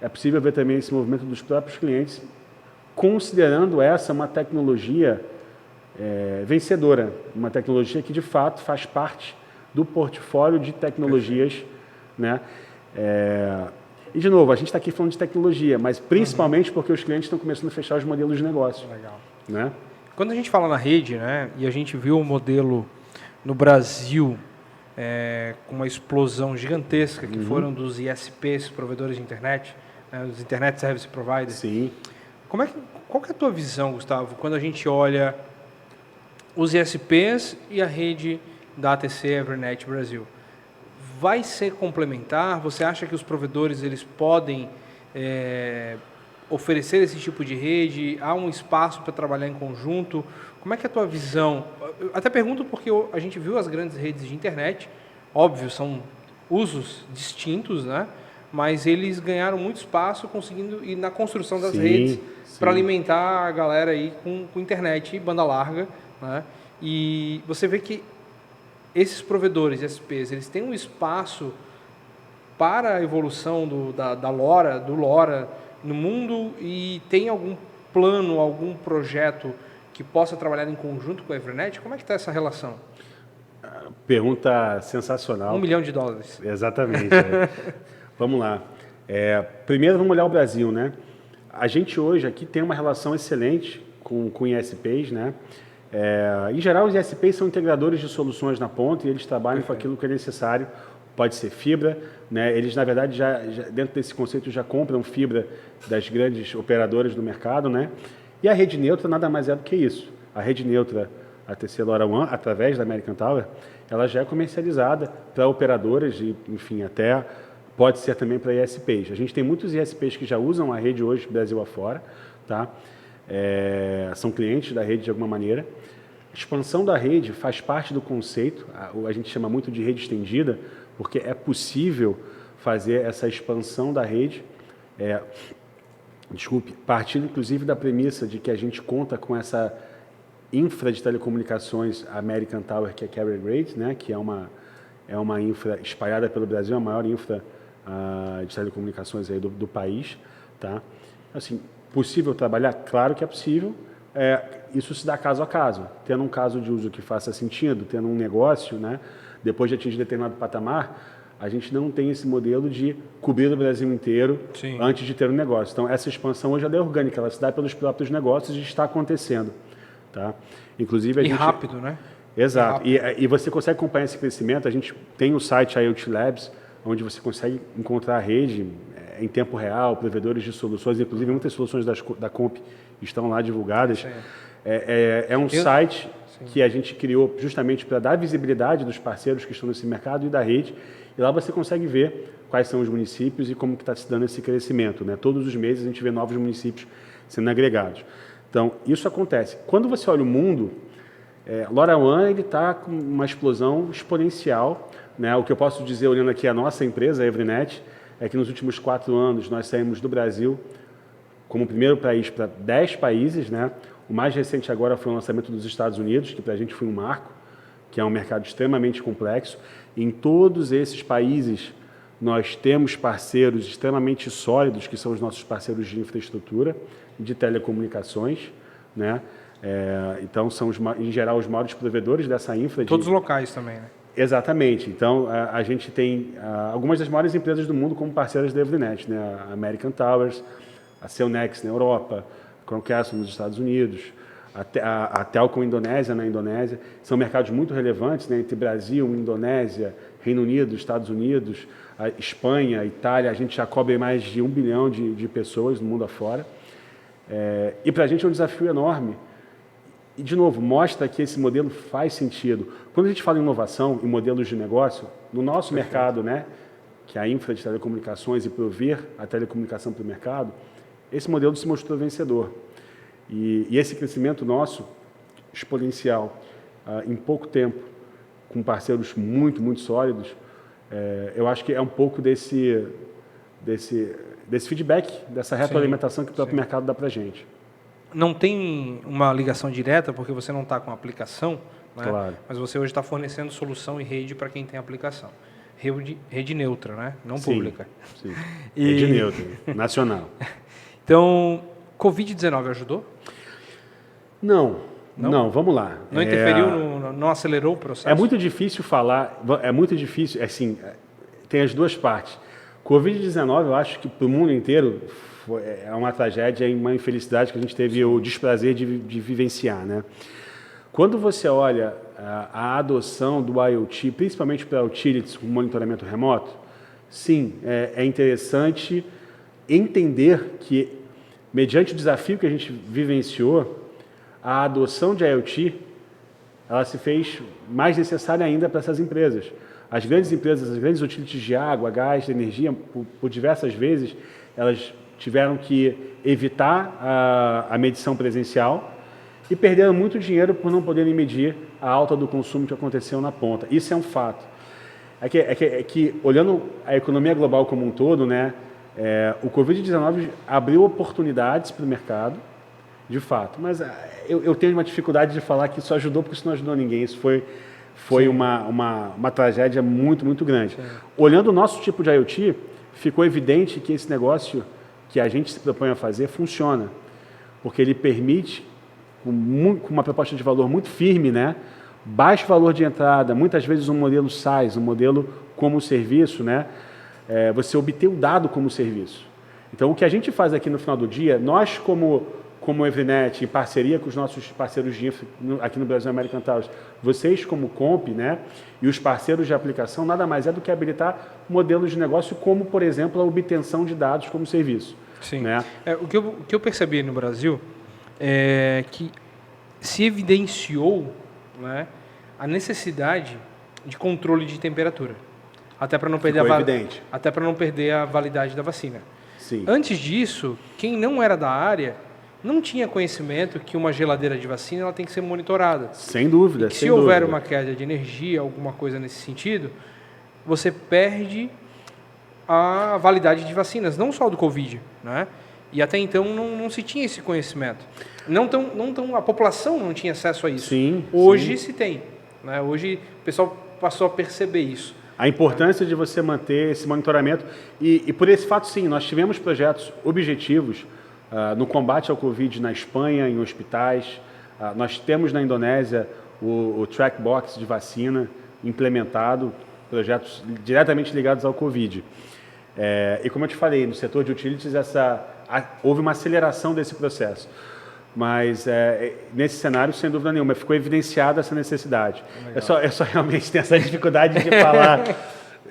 É possível ver também esse movimento dos próprios clientes, considerando essa uma tecnologia vencedora, uma tecnologia que de fato faz parte do portfólio de tecnologias, né? E, de novo, a gente está aqui falando de tecnologia, mas principalmente porque os clientes estão começando a fechar os modelos de negócio. Legal. Né? Quando a gente fala na rede, né, e a gente viu o modelo no Brasil com uma explosão gigantesca, que foram dos ISPs, provedores de internet, né, os Internet Service Providers. Sim. Qual que é a tua visão, Gustavo, quando a gente olha os ISPs e a rede da ATC Evrinet Brasil? Vai ser complementar? Você acha que os provedores eles podem oferecer esse tipo de rede? Há um espaço para trabalhar em conjunto? Como é que é a tua visão? Eu até pergunto porque a gente viu as grandes redes de internet, óbvio, são usos distintos, né? Mas eles ganharam muito espaço conseguindo ir na construção das redes para alimentar a galera aí com internet e banda larga, né? E você vê que esses provedores de SPs, eles têm um espaço para a evolução do LoRa no mundo e tem algum plano, algum projeto que possa trabalhar em conjunto com a Evernet? Como é que está essa relação? Pergunta sensacional. $1 milhão. Exatamente. Vamos lá. Primeiro, vamos olhar o Brasil, né? A gente hoje aqui tem uma relação excelente com ISPs, né? Em geral, os ISPs são integradores de soluções na ponta e eles trabalham com aquilo que é necessário. Pode ser fibra, né? Eles, na verdade, já dentro desse conceito, já compram fibra das grandes operadoras do mercado, né? E a rede neutra nada mais é do que isso. A rede neutra, a TC LoRaWAN, através da American Tower, ela já é comercializada para operadoras e, enfim, até pode ser também para ISPs. A gente tem muitos ISPs que já usam a rede hoje, Brasil afora, tá? São clientes da rede de alguma maneira. A expansão da rede faz parte do conceito, a gente chama muito de rede estendida, porque é possível fazer essa expansão da rede, partindo inclusive da premissa de que a gente conta com essa infra de telecomunicações American Tower, que é carrier grade, né, que é uma infra espalhada pelo Brasil, a maior infra de telecomunicações aí do país, tá? Assim, possível trabalhar? Claro que é possível. Isso se dá caso a caso. Tendo um caso de uso que faça sentido, tendo um negócio, né, depois de atingir determinado patamar, a gente não tem esse modelo de cobrir o Brasil inteiro antes de ter um negócio. Então, essa expansão hoje é orgânica, ela se dá pelos próprios negócios e está acontecendo. Tá? Inclusive, rápido, né? Exato. E você consegue acompanhar esse crescimento. A gente tem o site IoT Labs, onde você consegue encontrar a rede em tempo real, provedores de soluções, inclusive muitas soluções da Comp estão lá divulgadas. É um site que a gente criou justamente para dar visibilidade dos parceiros que estão nesse mercado e da rede. E lá você consegue ver quais são os municípios e como que está se dando esse crescimento, né? Todos os meses a gente vê novos municípios sendo agregados. Então, isso acontece. Quando você olha o mundo, LoRaWAN está com uma explosão exponencial, né? O que eu posso dizer, olhando aqui a nossa empresa, a Evernet, é que nos últimos 4 anos nós saímos do Brasil como primeiro país para 10 países, né? O mais recente agora foi o lançamento dos Estados Unidos, que para a gente foi um marco, que é um mercado extremamente complexo. Em todos esses países, nós temos parceiros extremamente sólidos, que são os nossos parceiros de infraestrutura, de telecomunicações, né? Então, são, em geral, os maiores provedores dessa infra. Todos locais também, né? Exatamente. Então, a gente tem algumas das maiores empresas do mundo como parceiras da Evernet, né? A American Towers, a Cellnex na Europa, a Comcast nos Estados Unidos, a Telco Indonésia na Indonésia. São mercados muito relevantes, né? Entre Brasil, Indonésia, Reino Unido, Estados Unidos, a Espanha, Itália. A gente já cobre mais de 1 bilhão de pessoas no mundo afora. E para a gente é um desafio enorme. E, de novo, mostra que esse modelo faz sentido. Quando a gente fala em inovação e modelos de negócio, no nosso mercado, né, que é a infra de telecomunicações e prover a telecomunicação para o mercado, esse modelo se mostrou vencedor. E esse crescimento nosso, exponencial, em pouco tempo, com parceiros muito, muito sólidos, eu acho que é um pouco desse feedback, dessa retroalimentação que o próprio mercado dá para a gente. Não tem uma ligação direta, porque você não está com a aplicação, né? Claro. Mas você hoje está fornecendo solução e rede para quem tem aplicação. Rede neutra, né? Não pública. Sim. Rede neutra, nacional. Então, Covid-19 ajudou? Não, vamos lá. Não interferiu, não acelerou o processo? É muito difícil falar, assim, tem as duas partes. Covid-19, eu acho que para o mundo inteiro é uma tragédia e uma infelicidade que a gente teve o desprazer de vivenciar, né? Quando você olha a adoção do IoT, principalmente para utilities com monitoramento remoto, sim, é interessante entender que, mediante o desafio que a gente vivenciou, a adoção de IoT ela se fez mais necessária ainda para essas empresas. As grandes empresas, as grandes utilities de água, gás, de energia, por diversas vezes, elas tiveram que evitar a medição presencial e perderam muito dinheiro por não poderem medir a alta do consumo que aconteceu na ponta. Isso é um fato. É que olhando a economia global como um todo, né, o Covid-19 abriu oportunidades para o mercado, de fato, mas eu tenho uma dificuldade de falar que isso ajudou, porque isso não ajudou ninguém. Isso foi uma tragédia muito, muito grande. Sim. Olhando o nosso tipo de IoT, ficou evidente que esse negócio que a gente se propõe a fazer funciona, porque ele permite, com uma proposta de valor muito firme, né, baixo valor de entrada, muitas vezes um modelo SaaS, um modelo como serviço, né, você obter o dado como serviço. Então, o que a gente faz aqui no final do dia, nós como Evernet, em parceria com os nossos parceiros de infra aqui no Brasil American Towers, vocês como Comp, né, e os parceiros de aplicação, nada mais é do que habilitar modelos de negócio como, por exemplo, a obtenção de dados como serviço. Sim. Né? O que eu percebi no Brasil é que se evidenciou, né, a necessidade de controle de temperatura, até para não perder a validade da vacina. Sim. Antes disso, quem não era da área não tinha conhecimento que uma geladeira de vacina ela tem que ser monitorada. Sem dúvida. E se houver uma queda de energia, alguma coisa nesse sentido, você perde a validade de vacinas, não só do Covid, né? E até então não se tinha esse conhecimento. A população não tinha acesso a isso. Sim, hoje se tem. Né? Hoje o pessoal passou a perceber isso. A importância de você manter esse monitoramento. E por esse fato, sim, nós tivemos projetos objetivos no combate ao Covid na Espanha, em hospitais. Nós temos na Indonésia o Track Box de vacina implementado, projetos diretamente ligados ao Covid. E como eu te falei, no setor de utilities houve uma aceleração desse processo. Mas nesse cenário, sem dúvida nenhuma, ficou evidenciada essa necessidade. Eu só realmente tenho essa dificuldade de falar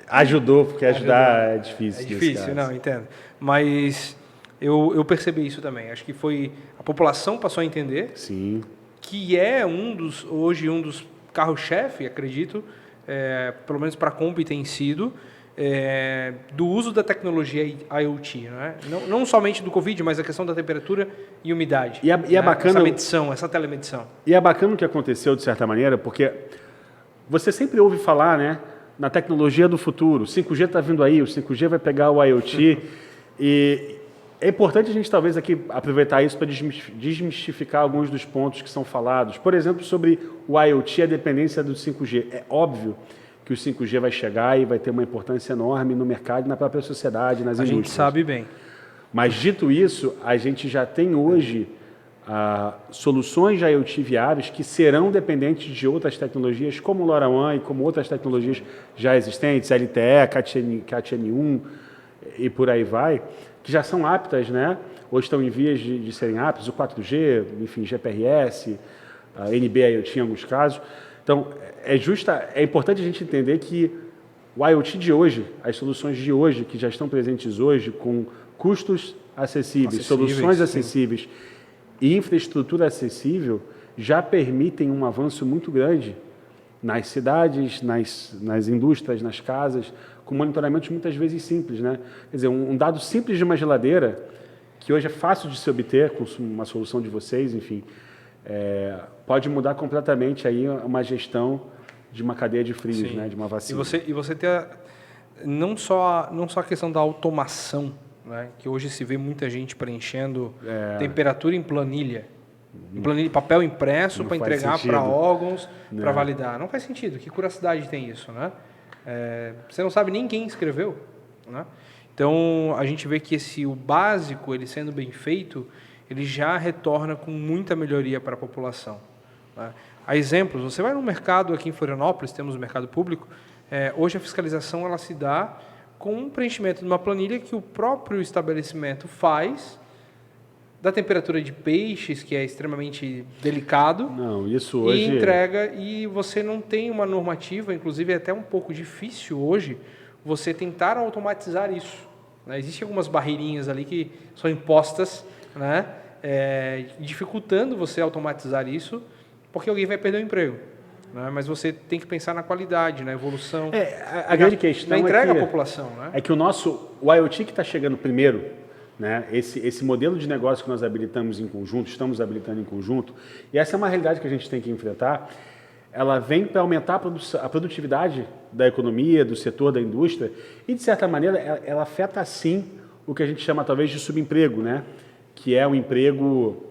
ajudou, porque ajudar é difícil. É difícil, não, entendo. Mas eu percebi isso também. Acho que a população passou a entender. Sim. Que é hoje um dos carro-chefe, acredito, pelo menos para a Comp tem sido, do uso da tecnologia IoT, né? Não somente do Covid, mas a questão da temperatura e umidade. E é bacana essa medição, essa telemedição. E é bacana o que aconteceu, de certa maneira, porque você sempre ouve falar, né, na tecnologia do futuro. O 5G está vindo aí, o 5G vai pegar o IoT. E é importante a gente, talvez, aqui aproveitar isso para desmistificar alguns dos pontos que são falados. Por exemplo, sobre o IoT e a dependência do 5G. É óbvio que o 5G vai chegar e vai ter uma importância enorme no mercado, na própria sociedade, nas indústrias. A gente sabe bem. Mas, dito isso, a gente já tem hoje soluções de IoT viáveis que serão dependentes de outras tecnologias, como o LoRaWAN e como outras tecnologias já existentes, LTE, CAT-N1 e por aí vai, que já são aptas, né? Ou estão em vias de serem aptas, o 4G, enfim, GPRS, NB-IoT em alguns casos. Então, é importante a gente entender que o IoT de hoje, as soluções de hoje, que já estão presentes hoje, com custos acessíveis, soluções acessíveis e infraestrutura acessível, já permitem um avanço muito grande nas cidades, nas indústrias, nas casas, com monitoramentos muitas vezes simples, né? Quer dizer, um dado simples de uma geladeira, que hoje é fácil de se obter com uma solução de vocês, enfim, pode mudar completamente aí uma gestão de uma cadeia de frios, né, de uma vacina. E você ter não só a questão da automação, né, que hoje se vê muita gente preenchendo temperatura em planilha, papel impresso para entregar para órgãos, para validar. Não faz sentido. Que curiosidade tem isso, né? Você não sabe nem quem escreveu, né? Então a gente vê que o básico, ele sendo bem feito, ele já retorna com muita melhoria para a população. Né? Há exemplos, você vai no mercado aqui em Florianópolis, temos o mercado público, hoje a fiscalização ela se dá com um preenchimento de uma planilha que o próprio estabelecimento faz, da temperatura de peixes, que é extremamente delicado, não, isso hoje... e entrega, e você não tem uma normativa, inclusive é até um pouco difícil hoje, você tentar automatizar isso. Né? Existem algumas barreirinhas ali que são impostas, né? Dificultando você automatizar isso, porque alguém vai perder o emprego. Né? Mas você tem que pensar na qualidade, na evolução. A grande questão na entrega à população. Né? É que o IoT que está chegando primeiro, né? Esse modelo de negócio que nós habilitamos em conjunto, estamos habilitando em conjunto, e essa é uma realidade que a gente tem que enfrentar, ela vem para aumentar a produtividade da economia, do setor da indústria, e de certa maneira ela afeta sim o que a gente chama talvez de subemprego, né? Que é um emprego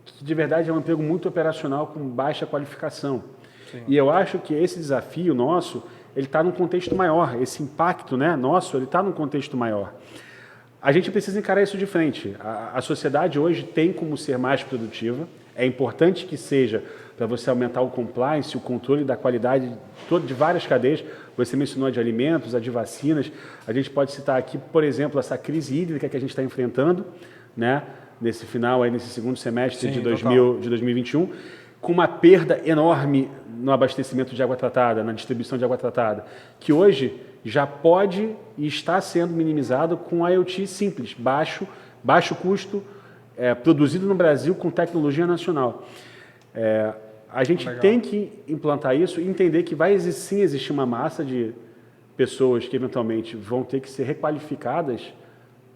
que de verdade é um emprego muito operacional com baixa qualificação. Sim. E eu acho que esse desafio nosso, ele está num contexto maior, esse impacto, né, nosso, ele está num contexto maior. A gente precisa encarar isso de frente. A sociedade hoje tem como ser mais produtiva, é importante que seja para você aumentar o compliance, o controle da qualidade de várias cadeias. Você mencionou a de alimentos, a de vacinas. A gente pode citar aqui, por exemplo, essa crise hídrica que a gente está enfrentando, né, nesse final, aí, nesse segundo semestre de 2021, com uma perda enorme no abastecimento de água tratada, na distribuição de água tratada, que hoje já pode e está sendo minimizado com IoT simples, baixo custo, produzido no Brasil com tecnologia nacional. A gente tem que implantar isso e entender que vai sim existir uma massa de pessoas que eventualmente vão ter que ser requalificadas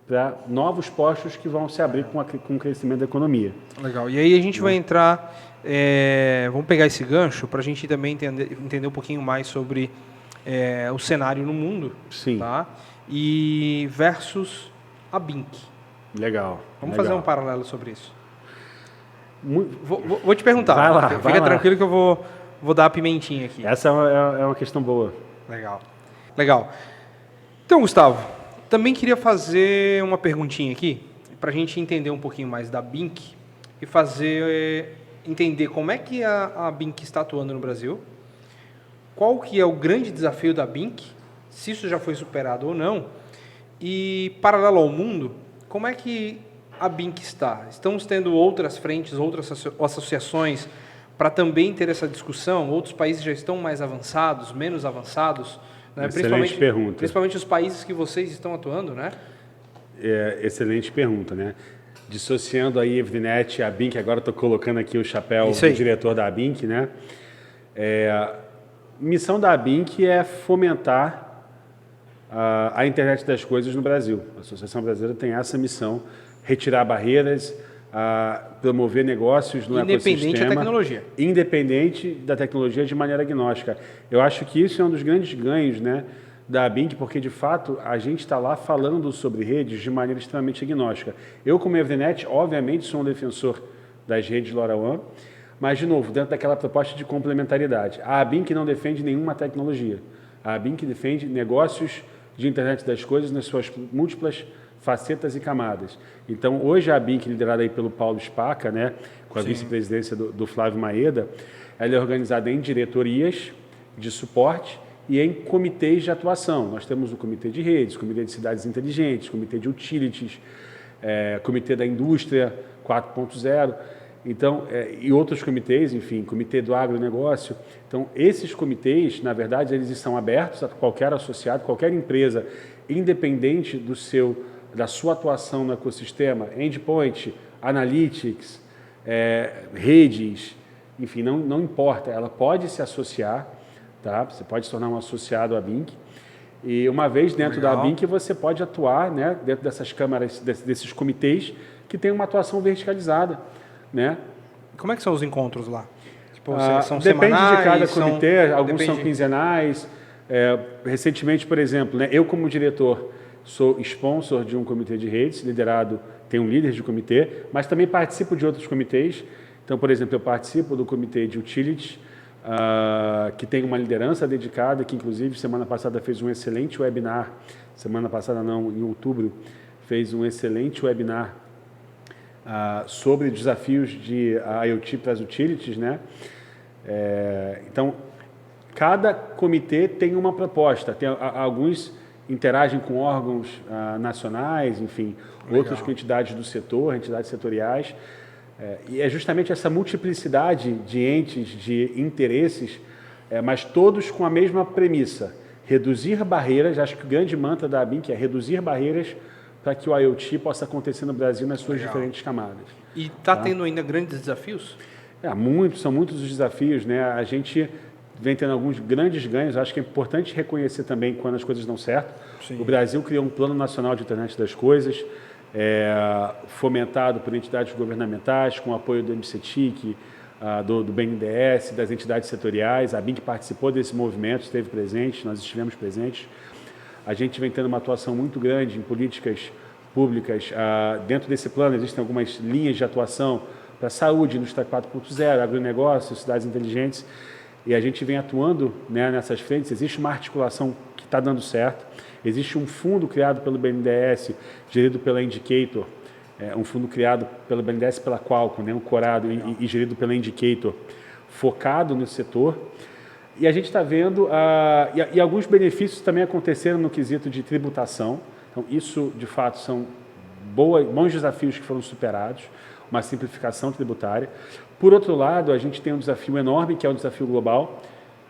para novos postos que vão se abrir com o crescimento da economia. Legal. E aí a gente vai entrar, vamos pegar esse gancho para a gente também entender um pouquinho mais sobre o cenário no mundo. Sim. Tá? E versus a BINC. Legal. Vamos fazer um paralelo sobre isso. Vou te perguntar. Vai lá, Fica tranquilo que eu vou dar a pimentinha aqui. Essa é uma questão boa. Legal. Então, Gustavo, também queria fazer uma perguntinha aqui, para a gente entender um pouquinho mais da BINC e entender como é que a BINC está atuando no Brasil, qual que é o grande desafio da BINC, se isso já foi superado ou não, e, paralelo ao mundo, como é que a BINC está? Estamos tendo outras frentes, outras associações para também ter essa discussão? Outros países já estão mais avançados, menos avançados? Né? Excelente pergunta. Principalmente os países que vocês estão atuando, né? Excelente pergunta, né? Dissociando aí a Evrinet e a BINC, agora estou colocando aqui o chapéu do diretor da BINC, né? Missão da BINC é fomentar a internet das coisas no Brasil. A Associação Brasileira tem essa missão, retirar barreiras, promover negócios no ecossistema. Independente da tecnologia. Independente da tecnologia de maneira agnóstica. Eu acho que isso é um dos grandes ganhos, né, da BINC, porque, de fato, a gente está lá falando sobre redes de maneira extremamente agnóstica. Eu, como Evrinet, obviamente, sou um defensor das redes LoRaWAN, mas, de novo, dentro daquela proposta de complementaridade. A BINC não defende nenhuma tecnologia. A BINC defende negócios de internet das coisas nas suas múltiplas facetas e camadas. Então, hoje a BINC, liderada aí pelo Paulo Spaca, né, com a vice-presidência do Flávio Maeda, ela é organizada em diretorias de suporte e em comitês de atuação. Nós temos o Comitê de Redes, Comitê de Cidades Inteligentes, Comitê de Utilities, Comitê da Indústria 4.0, então, e outros comitês, enfim, Comitê do Agronegócio. Então, esses comitês, na verdade, eles estão abertos a qualquer associado, qualquer empresa, independente da sua atuação no ecossistema, endpoint, analytics, redes, enfim, não importa, ela pode se associar, tá? Você pode se tornar um associado à BINC, e uma vez dentro da BINC você pode atuar, né, dentro dessas câmaras, desses comitês que tem uma atuação verticalizada, né? Como é que são os encontros lá? Tipo, são depende semanais, de cada comitê, alguns são quinzenais. Recentemente, por exemplo, né, eu como diretor sou sponsor de um comitê de redes, tem um líder de comitê, mas também participo de outros comitês. Então, por exemplo, eu participo do comitê de utilities, que tem uma liderança dedicada, que inclusive semana passada fez um excelente webinar, em outubro, fez um excelente webinar sobre desafios de IoT para as utilities, né? Então, cada comitê tem uma proposta, alguns interagem com órgãos nacionais, enfim, outros com entidades do setor, entidades setoriais, e é justamente essa multiplicidade de entes, de interesses, mas todos com a mesma premissa, reduzir barreiras. Acho que o grande mantra da BINC é reduzir barreiras para que o IoT possa acontecer no Brasil nas suas diferentes camadas. E está tendo ainda grandes desafios? São muitos os desafios, né? A gente vem tendo alguns grandes ganhos. Acho que é importante reconhecer também quando as coisas dão certo. Sim. O Brasil criou um Plano Nacional de Internet das Coisas, fomentado por entidades governamentais, com o apoio do MCTIC, do BNDES, das entidades setoriais. A BINC participou desse movimento, esteve presente, nós estivemos presentes. A gente vem tendo uma atuação muito grande em políticas públicas. Dentro desse plano existem algumas linhas de atuação para saúde, indústria 4.0, agronegócio, cidades inteligentes, e a gente vem atuando, né, nessas frentes. Existe uma articulação que está dando certo, existe um fundo criado pelo BNDES, gerido pela Indicator, um fundo criado pelo BNDES e pela Qualcomm, né, um corado e gerido pela Indicator, focado no setor. E a gente está vendo, e alguns benefícios também aconteceram no quesito de tributação. Então, isso, de fato, são bons desafios que foram superados, uma simplificação tributária. Por outro lado, a gente tem um desafio enorme, que é um desafio global.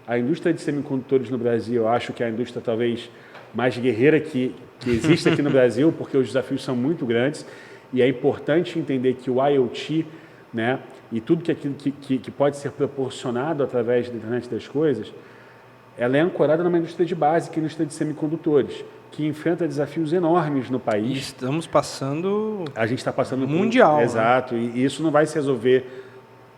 A indústria de semicondutores no Brasil, eu acho que é a indústria talvez mais guerreira que existe aqui no Brasil, porque os desafios são muito grandes, e é importante entender que o IoT, né, e tudo que pode ser proporcionado através da internet das coisas, ela é ancorada numa indústria de base, que é a indústria de semicondutores, que enfrenta desafios enormes no país. E estamos passando... A gente está passando... Mundial. Exato, né? E isso não vai se resolver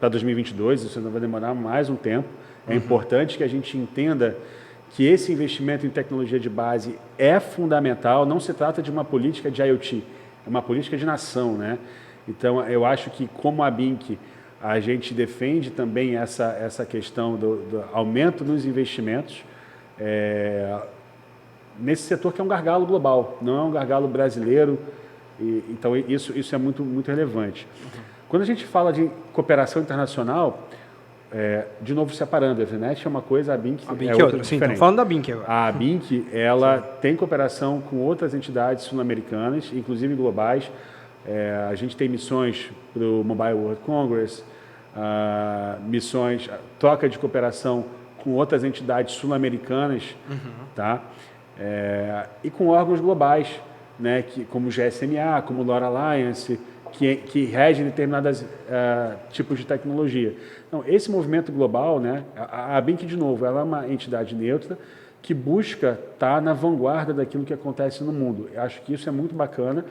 para 2022, isso ainda vai demorar mais um tempo. É importante que a gente entenda que esse investimento em tecnologia de base é fundamental. Não se trata de uma política de IoT, é uma política de nação, né? Então, eu acho que, como a BINC, a gente defende também essa questão do aumento dos investimentos nesse setor, que é um gargalo global, não é um gargalo brasileiro. Então, isso é muito, muito relevante. Quando a gente fala de cooperação internacional, de novo separando, a Evrinet é uma coisa, a BINC é outra. Sim, estamos falando da BINC agora. A BINC, ela tem cooperação com outras entidades sul-americanas, inclusive globais. A gente tem missões para o Mobile World Congress, missões, troca de cooperação com outras entidades sul-americanas, tá? E com órgãos globais, né, como o GSMA, como o LoRa Alliance, que regem determinados tipos de tecnologia. Então, esse movimento global, né, a BINC, de novo, ela é uma entidade neutra que busca estar na vanguarda daquilo que acontece no mundo. Eu acho que isso é muito bacana.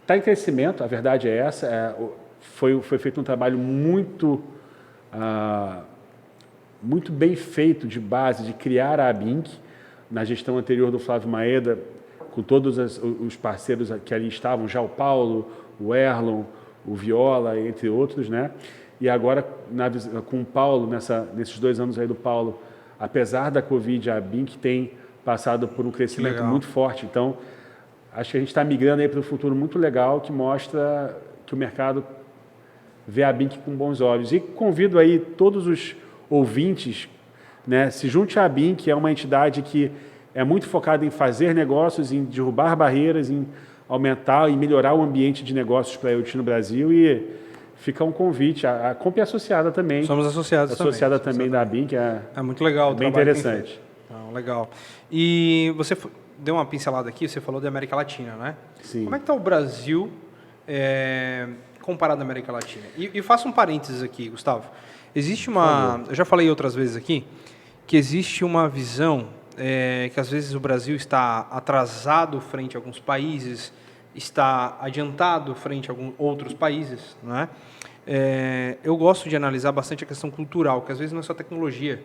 Está em crescimento, a verdade é essa. Foi feito um trabalho muito bem feito de base, de criar a BINC, na gestão anterior do Flávio Maeda, com todos os parceiros que ali estavam, já o Paulo, o Erlon, o Viola, entre outros, né? E agora, com o Paulo, nesses 2 anos aí do Paulo, apesar da Covid, a BINC tem passado por um crescimento muito forte. Então, acho que a gente está migrando aí para um futuro muito legal, que mostra que o mercado vê a BINC com bons olhos. E convido aí todos os ouvintes, né, se junte à BINC, que é uma entidade que é muito focada em fazer negócios, em derrubar barreiras, em aumentar e melhorar o ambiente de negócios para a IoT no Brasil. E fica um convite. A Comp é associada também. Somos associados também da BINC. É muito legal. É bem interessante. Legal. E você deu uma pincelada aqui, você falou da América Latina, né? Sim. Como é que está o Brasil comparado à América Latina? E faço um parênteses aqui, Gustavo. Existe eu já falei outras vezes aqui, que existe uma visão que às vezes o Brasil está atrasado frente a alguns países, está adiantado frente a alguns outros países, né? Eu gosto de analisar bastante a questão cultural, que às vezes não é só tecnologia.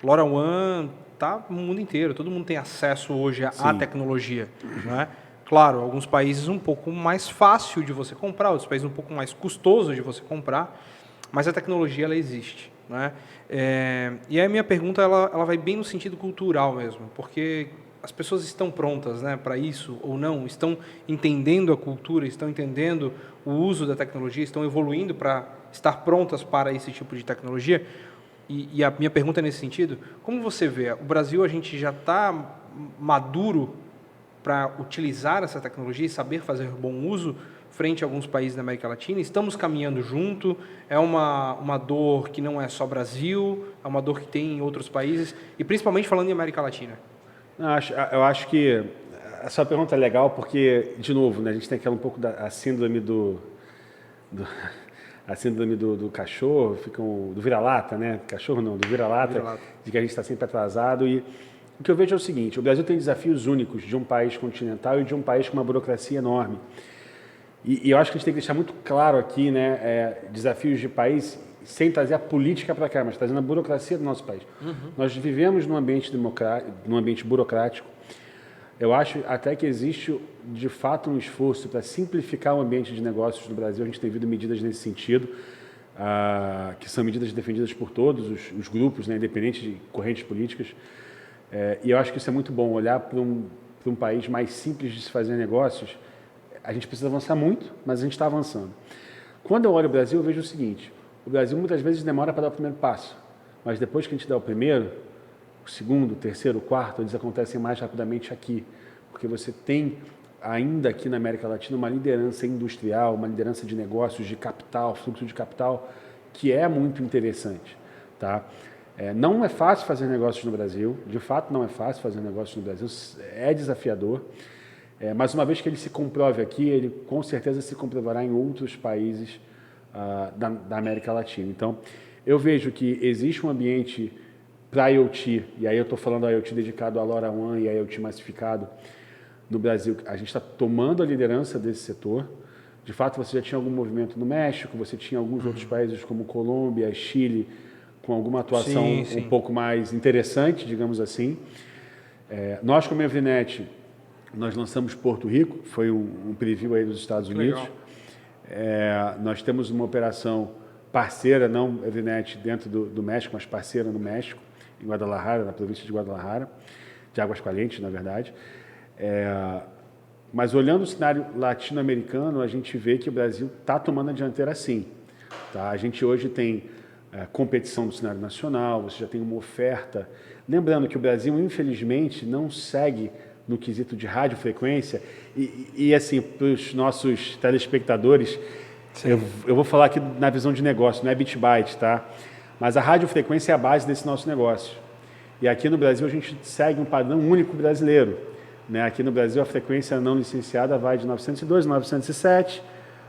LoRaWAN está no mundo inteiro, todo mundo tem acesso hoje à tecnologia, né? Claro, alguns países um pouco mais fácil de você comprar, outros países um pouco mais custoso de você comprar, mas a tecnologia ela existe, né? E a minha pergunta ela vai bem no sentido cultural mesmo, porque as pessoas estão prontas, né, para isso ou não? Estão entendendo a cultura, estão entendendo o uso da tecnologia, estão evoluindo para estar prontas para esse tipo de tecnologia? E a minha pergunta é nesse sentido: como você vê, o Brasil, a gente já está maduro para utilizar essa tecnologia e saber fazer bom uso frente a alguns países da América Latina? Estamos caminhando junto? É uma dor que não é só Brasil, é uma dor que tem em outros países, e principalmente falando em América Latina? Eu acho que a sua pergunta é legal porque, de novo, né, a gente tem aquela um pouco da síndrome a síndrome do cachorro, do vira-lata, né? Cachorro não, do vira-lata, de que a gente está sempre atrasado. E o que eu vejo é o seguinte, o Brasil tem desafios únicos de um país continental e de um país com uma burocracia enorme. E eu acho que a gente tem que deixar muito claro aqui, né, desafios de país sem trazer a política para cá, mas trazendo a burocracia do nosso país. Nós vivemos num ambiente num ambiente burocrático. Eu acho até que existe, de fato, um esforço para simplificar o ambiente de negócios no Brasil. A gente tem visto medidas nesse sentido, que são medidas defendidas por todos os grupos, né, independente de correntes políticas. E eu acho que isso é muito bom, olhar para um país mais simples de se fazer negócios. A gente precisa avançar muito, mas a gente está avançando. Quando eu olho o Brasil, eu vejo o seguinte, o Brasil muitas vezes demora para dar o primeiro passo, mas depois que a gente dá o primeiro, o segundo, o terceiro, o quarto, eles acontecem mais rapidamente aqui, porque você tem ainda aqui na América Latina uma liderança industrial, uma liderança de negócios, de capital, fluxo de capital, que é muito interessante, tá? Não é fácil fazer negócios no Brasil, de fato não é fácil fazer negócios no Brasil, é desafiador, mas uma vez que ele se comprove aqui, ele com certeza se comprovará em outros países da América Latina. Então, eu vejo que existe um ambiente para IoT, e aí eu estou falando IoT dedicado à LoRaWAN e IoT massificado no Brasil. A gente está tomando a liderança desse setor. De fato, você já tinha algum movimento no México, você tinha alguns outros países como Colômbia, Chile, com alguma atuação um pouco mais interessante, digamos assim. Nós, como Evrinet, nós lançamos Porto Rico, foi um preview aí dos Estados Unidos. Nós temos uma operação parceira, não Evrinet dentro do México, mas parceira no México, em Guadalajara, na província de Guadalajara, de Aguascalientes, na verdade. Mas olhando o cenário latino-americano, a gente vê que o Brasil está tomando a dianteira sim. Tá? A gente hoje tem competição do cenário nacional, você já tem uma oferta. Lembrando que o Brasil, infelizmente, não segue no quesito de radiofrequência. E assim, para os nossos telespectadores, eu vou falar aqui na visão de negócio, não é bit-byte, tá? Mas a radiofrequência é a base desse nosso negócio. E aqui no Brasil a gente segue um padrão único brasileiro. Né? Aqui no Brasil a frequência não licenciada vai de 902 a 907,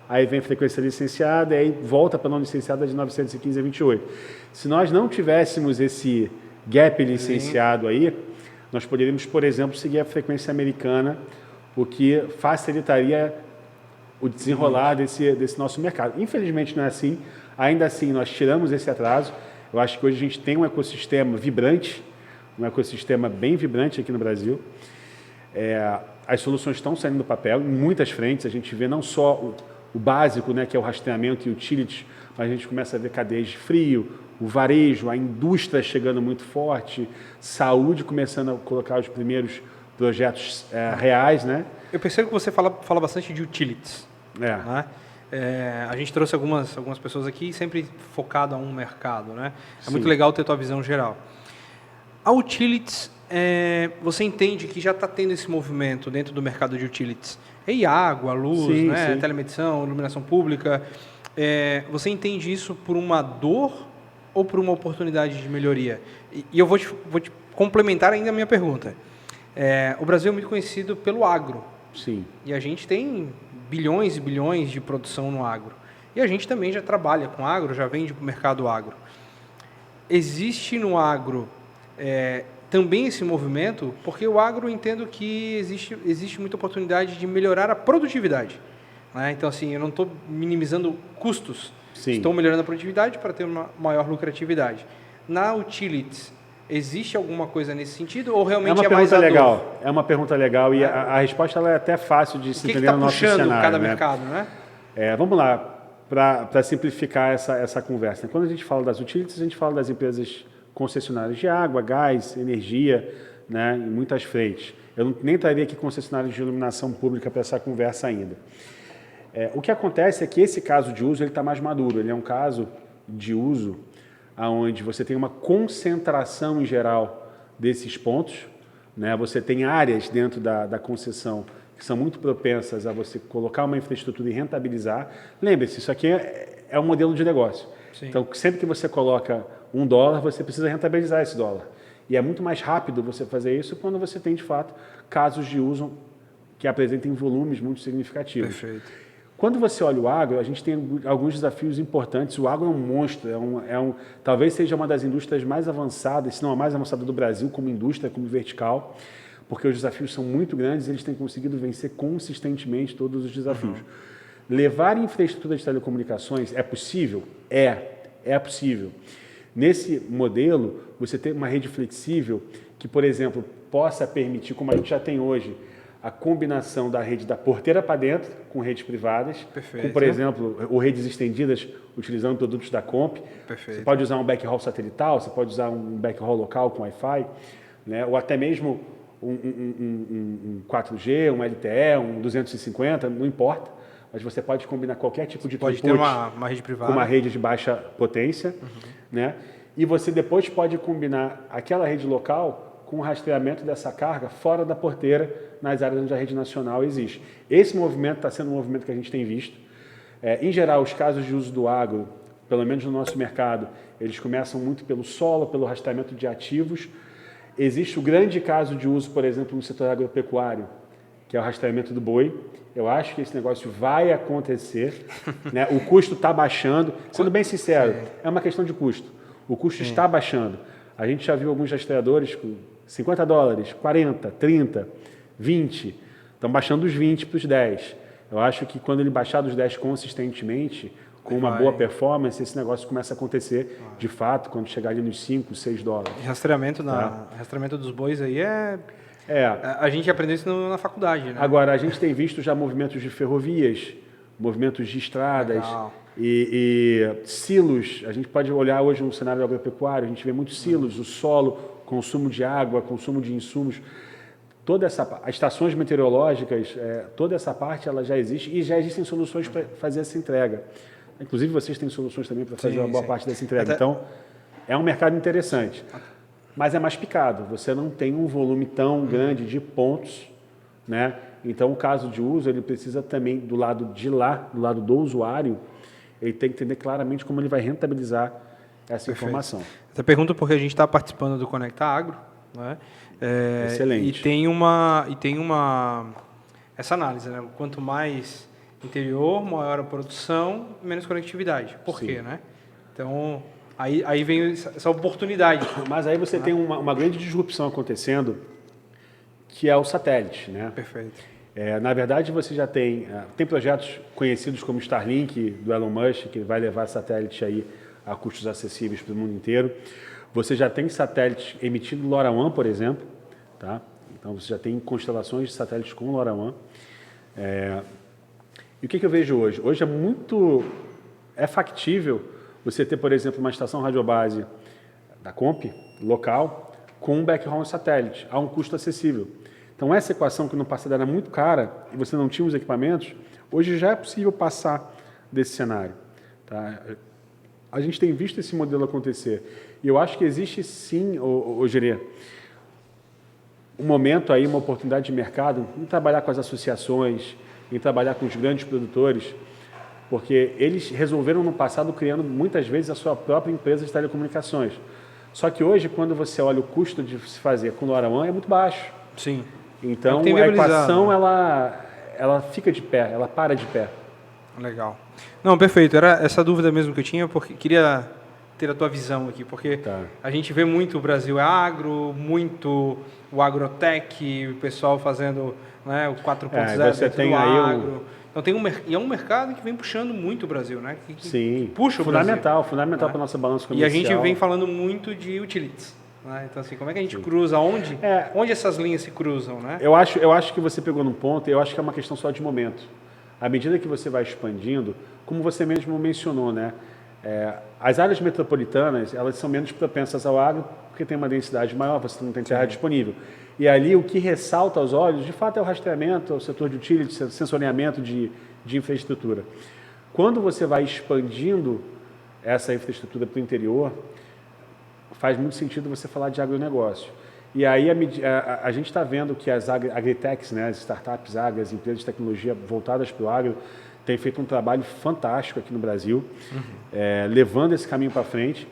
aí vem a frequência licenciada e aí volta para a não licenciada de 915 a 28. Se nós não tivéssemos esse gap licenciado aí, nós poderíamos, por exemplo, seguir a frequência americana, o que facilitaria o desenrolar desse nosso mercado. Infelizmente não é assim. Ainda assim, nós tiramos esse atraso. Eu acho que hoje a gente tem um ecossistema vibrante, um ecossistema bem vibrante aqui no Brasil. As soluções estão saindo do papel em muitas frentes. A gente vê não só o básico, né, que é o rastreamento e utility, mas a gente começa a ver cadeias de frio, o varejo, a indústria chegando muito forte, saúde começando a colocar os primeiros projetos reais, né? Eu percebo que você fala bastante de utilities. Né? A gente trouxe algumas pessoas aqui sempre focado a um mercado, né? É muito legal ter tua visão geral. A utilities, você entende que já está tendo esse movimento dentro do mercado de utilities? E água, luz, né? Telemedição, iluminação pública. Você entende isso por uma dor ou por uma oportunidade de melhoria? E eu vou te complementar ainda a minha pergunta. O Brasil é muito conhecido pelo agro. Sim. E a gente tem bilhões e bilhões de produção no agro. E a gente também já trabalha com agro, já vende para o mercado agro. Existe no agro também esse movimento, porque o agro eu entendo que existe muita oportunidade de melhorar a produtividade. Né? Então, assim, eu não estou minimizando custos, estou melhorando a produtividade para ter uma maior lucratividade. Na utilities, existe alguma coisa nesse sentido ou realmente é mais legal? É uma pergunta legal e a resposta ela é até fácil de se entender no nosso cenário. O que está puxando cada mercado, né? Vamos lá, para simplificar essa conversa. Quando a gente fala das utilities, a gente fala das empresas concessionárias de água, gás, energia, né, em muitas frentes. Eu nem traria aqui concessionários de iluminação pública para essa conversa ainda. O que acontece é que esse caso de uso está mais maduro. Ele é um caso de uso onde você tem uma concentração em geral desses pontos, né? Você tem áreas dentro da concessão que são muito propensas a você colocar uma infraestrutura e rentabilizar. Lembre-se, isso aqui é um modelo de negócio. Sim. Então, sempre que você coloca $1, você precisa rentabilizar esse dólar. E é muito mais rápido você fazer isso quando você tem, de fato, casos de uso que apresentem volumes muito significativos. Perfeito. Quando você olha o agro, a gente tem alguns desafios importantes. O agro é um monstro, talvez seja uma das indústrias mais avançadas, se não a mais avançada do Brasil, como indústria, como vertical, porque os desafios são muito grandes e eles têm conseguido vencer consistentemente todos os desafios. Levar infraestrutura de telecomunicações é possível? É possível. Nesse modelo, você tem uma rede flexível que, por exemplo, possa permitir, como a gente já tem hoje, a combinação da rede da porteira para dentro com redes privadas, com, por exemplo, ou redes estendidas utilizando produtos da Comp. Perfeito. Você pode usar um backhaul satelital, você pode usar um backhaul local com Wi-Fi, né? Ou até mesmo um 4G, um LTE, um 250, não importa. Mas você pode combinar qualquer tipo de pode ter uma rede privada com uma rede de baixa potência, né? E você depois pode combinar aquela rede local com o rastreamento dessa carga fora da porteira, nas áreas onde a rede nacional existe. Esse movimento está sendo um movimento que a gente tem visto. Em geral, os casos de uso do agro, pelo menos no nosso mercado, eles começam muito pelo solo, pelo rastreamento de ativos. Existe o grande caso de uso, por exemplo, no setor agropecuário, que é o rastreamento do boi. Eu acho que esse negócio vai acontecer, né? O custo está baixando. Sendo bem sincero, é uma questão de custo. O custo está baixando. A gente já viu alguns rastreadores com $50, 40, 30, 20. Estão baixando dos 20 para os 10. Eu acho que quando ele baixar dos 10 consistentemente, com uma boa performance, esse negócio começa a acontecer de fato, quando chegar ali nos 5, 6 dólares. Rastreamento, rastreamento dos bois aí a gente aprendeu isso na faculdade, né? Agora, a gente tem visto já movimentos de ferrovias, movimentos de estradas e silos. A gente pode olhar hoje no cenário agropecuário, a gente vê muitos silos, o solo, consumo de água, consumo de insumos. As estações meteorológicas, toda essa parte ela já existe e já existem soluções para fazer essa entrega. Inclusive, vocês têm soluções também para fazer uma boa parte dessa entrega. Então, é um mercado interessante. Mas é mais picado, você não tem um volume tão grande de pontos, né? Então, o caso de uso, ele precisa também, do lado de lá, do lado do usuário, ele tem que entender claramente como ele vai rentabilizar essa informação. Essa pergunta porque a gente está participando do Conecta Agro, né? Excelente. E tem essa análise, né? Quanto mais interior, maior a produção, menos conectividade. Por quê, né? Então, aí vem essa oportunidade. Mas aí você tem uma grande disrupção acontecendo, que é o satélite, né? Perfeito. Na verdade, você já tem projetos conhecidos como Starlink, do Elon Musk, que vai levar satélite aí a custos acessíveis para o mundo inteiro. Você já tem satélites emitindo LoRaWAN, por exemplo, tá? Então, você já tem constelações de satélites com LoRaWAN. E o que eu vejo hoje? Hoje é factível você ter, por exemplo, uma estação radiobase da Comp, local, com um backhaul satélite, a um custo acessível. Então, essa equação que no passado era muito cara e você não tinha os equipamentos, hoje já é possível passar desse cenário. Tá? A gente tem visto esse modelo acontecer. E eu acho que existe sim, Gerê, um momento aí, uma oportunidade de mercado em trabalhar com as associações, em trabalhar com os grandes produtores, porque eles resolveram no passado criando muitas vezes a sua própria empresa de telecomunicações. Só que hoje, quando você olha o custo de se fazer com LoRaWAN, é muito baixo. Sim. Então, a equação, ela fica de pé, ela para de pé. Legal. Não, perfeito. Era essa dúvida mesmo que eu tinha, porque queria ter a tua visão aqui, porque a gente vê muito o Brasil agro, muito o agrotech, o pessoal fazendo, né, o 4.0 você tem do aí agro. Então é um mercado que vem puxando muito o Brasil, né? Sim. Puxa o fundamental Brasil, para a nossa balança comercial. E a gente vem falando muito de utilities. Né? Então, assim, como é que a gente cruza? Onde essas linhas se cruzam, né? Eu acho que você pegou num ponto, eu acho que é uma questão só de momento. À medida que você vai expandindo, como você mesmo mencionou, né? As áreas metropolitanas, elas são menos propensas ao agro, porque tem uma densidade maior, você não tem terra disponível. E ali o que ressalta aos olhos, de fato, é o rastreamento, é o setor de utility, sensoriamento de infraestrutura. Quando você vai expandindo essa infraestrutura para o interior, faz muito sentido você falar de agronegócio. E aí a gente está vendo que as agritechs, né, as startups agras, as empresas de tecnologia voltadas para o agro, têm feito um trabalho fantástico aqui no Brasil, levando esse caminho para frente.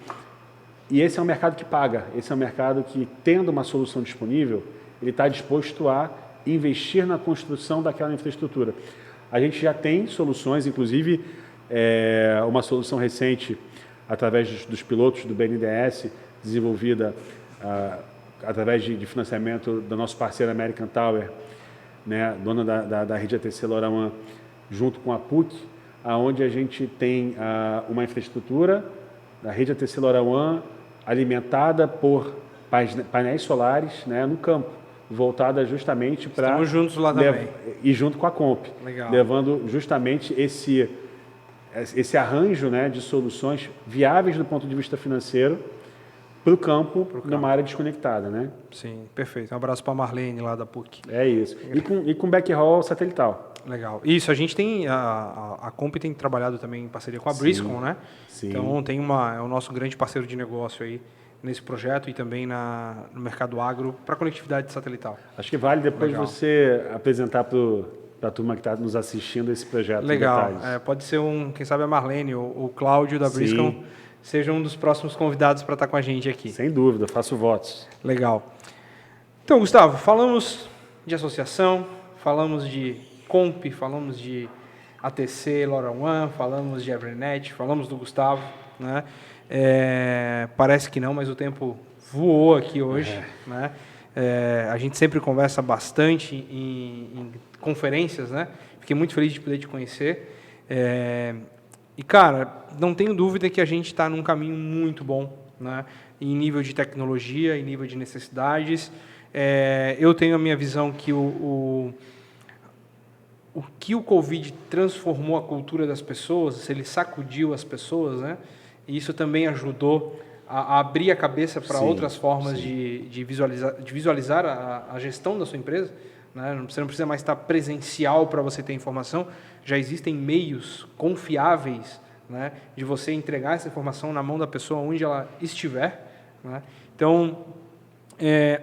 E esse é um mercado que paga, esse é um mercado que, tendo uma solução disponível, ele está disposto a investir na construção daquela infraestrutura. A gente já tem soluções, inclusive uma solução recente através dos pilotos do BNDES, desenvolvida através de financiamento do nosso parceiro American Tower, né, dona da rede ATC LoRaWAN, junto com a PUC, onde a gente tem uma infraestrutura da rede ATC LoRaWAN alimentada por painéis solares, né, no campo, voltada justamente para... Estamos juntos lá também. E junto com a Comp, Legal. levando justamente esse arranjo, né, de soluções viáveis do ponto de vista financeiro para o campo, numa área desconectada, né? Sim, perfeito. Um abraço para a Marlene lá da PUC. É isso. E com backhaul satelital. Legal. Isso, a gente tem, a Comp tem trabalhado também em parceria com a Briscom, né? Sim. Então é o nosso grande parceiro de negócio aí nesse projeto e também no mercado agro para conectividade satelital. Acho que vale depois você apresentar para a turma que está nos assistindo esse projeto. Legal. Pode ser quem sabe a Marlene ou o Cláudio da Briscom seja um dos próximos convidados para estar com a gente aqui. Sem dúvida, faço votos. Legal. Então, Gustavo, falamos de associação, falamos de Comp, falamos de ATC LoRaWAN, falamos de Evernet, falamos do Gustavo, né? Parece que não, mas o tempo voou aqui hoje, né? A gente sempre conversa bastante em conferências, né? Fiquei muito feliz de poder te conhecer. E, cara, não tenho dúvida que a gente está num caminho muito bom, né? Em nível de tecnologia, em nível de necessidades. Eu tenho a minha visão que o que o Covid transformou a cultura das pessoas, ele sacudiu as pessoas, né? E isso também ajudou a abrir a cabeça para outras formas de visualizar a gestão da sua empresa, né? Você não precisa mais estar presencial para você ter informação, já existem meios confiáveis, né, de você entregar essa informação na mão da pessoa onde ela estiver, né? Então,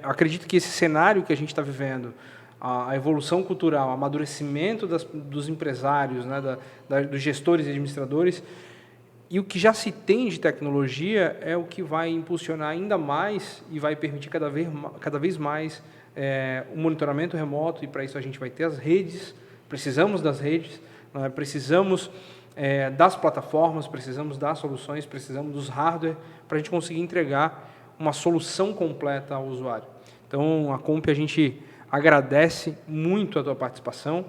acredito que esse cenário que a gente está vivendo, a evolução cultural, o amadurecimento dos empresários, né, dos gestores e administradores, e o que já se tem de tecnologia é o que vai impulsionar ainda mais e vai permitir cada vez mais o monitoramento remoto, e para isso a gente vai ter as redes, precisamos das redes, né, precisamos das plataformas, precisamos das soluções, precisamos dos hardware para a gente conseguir entregar uma solução completa ao usuário. Então, a Comp, a gente agradece muito a tua participação,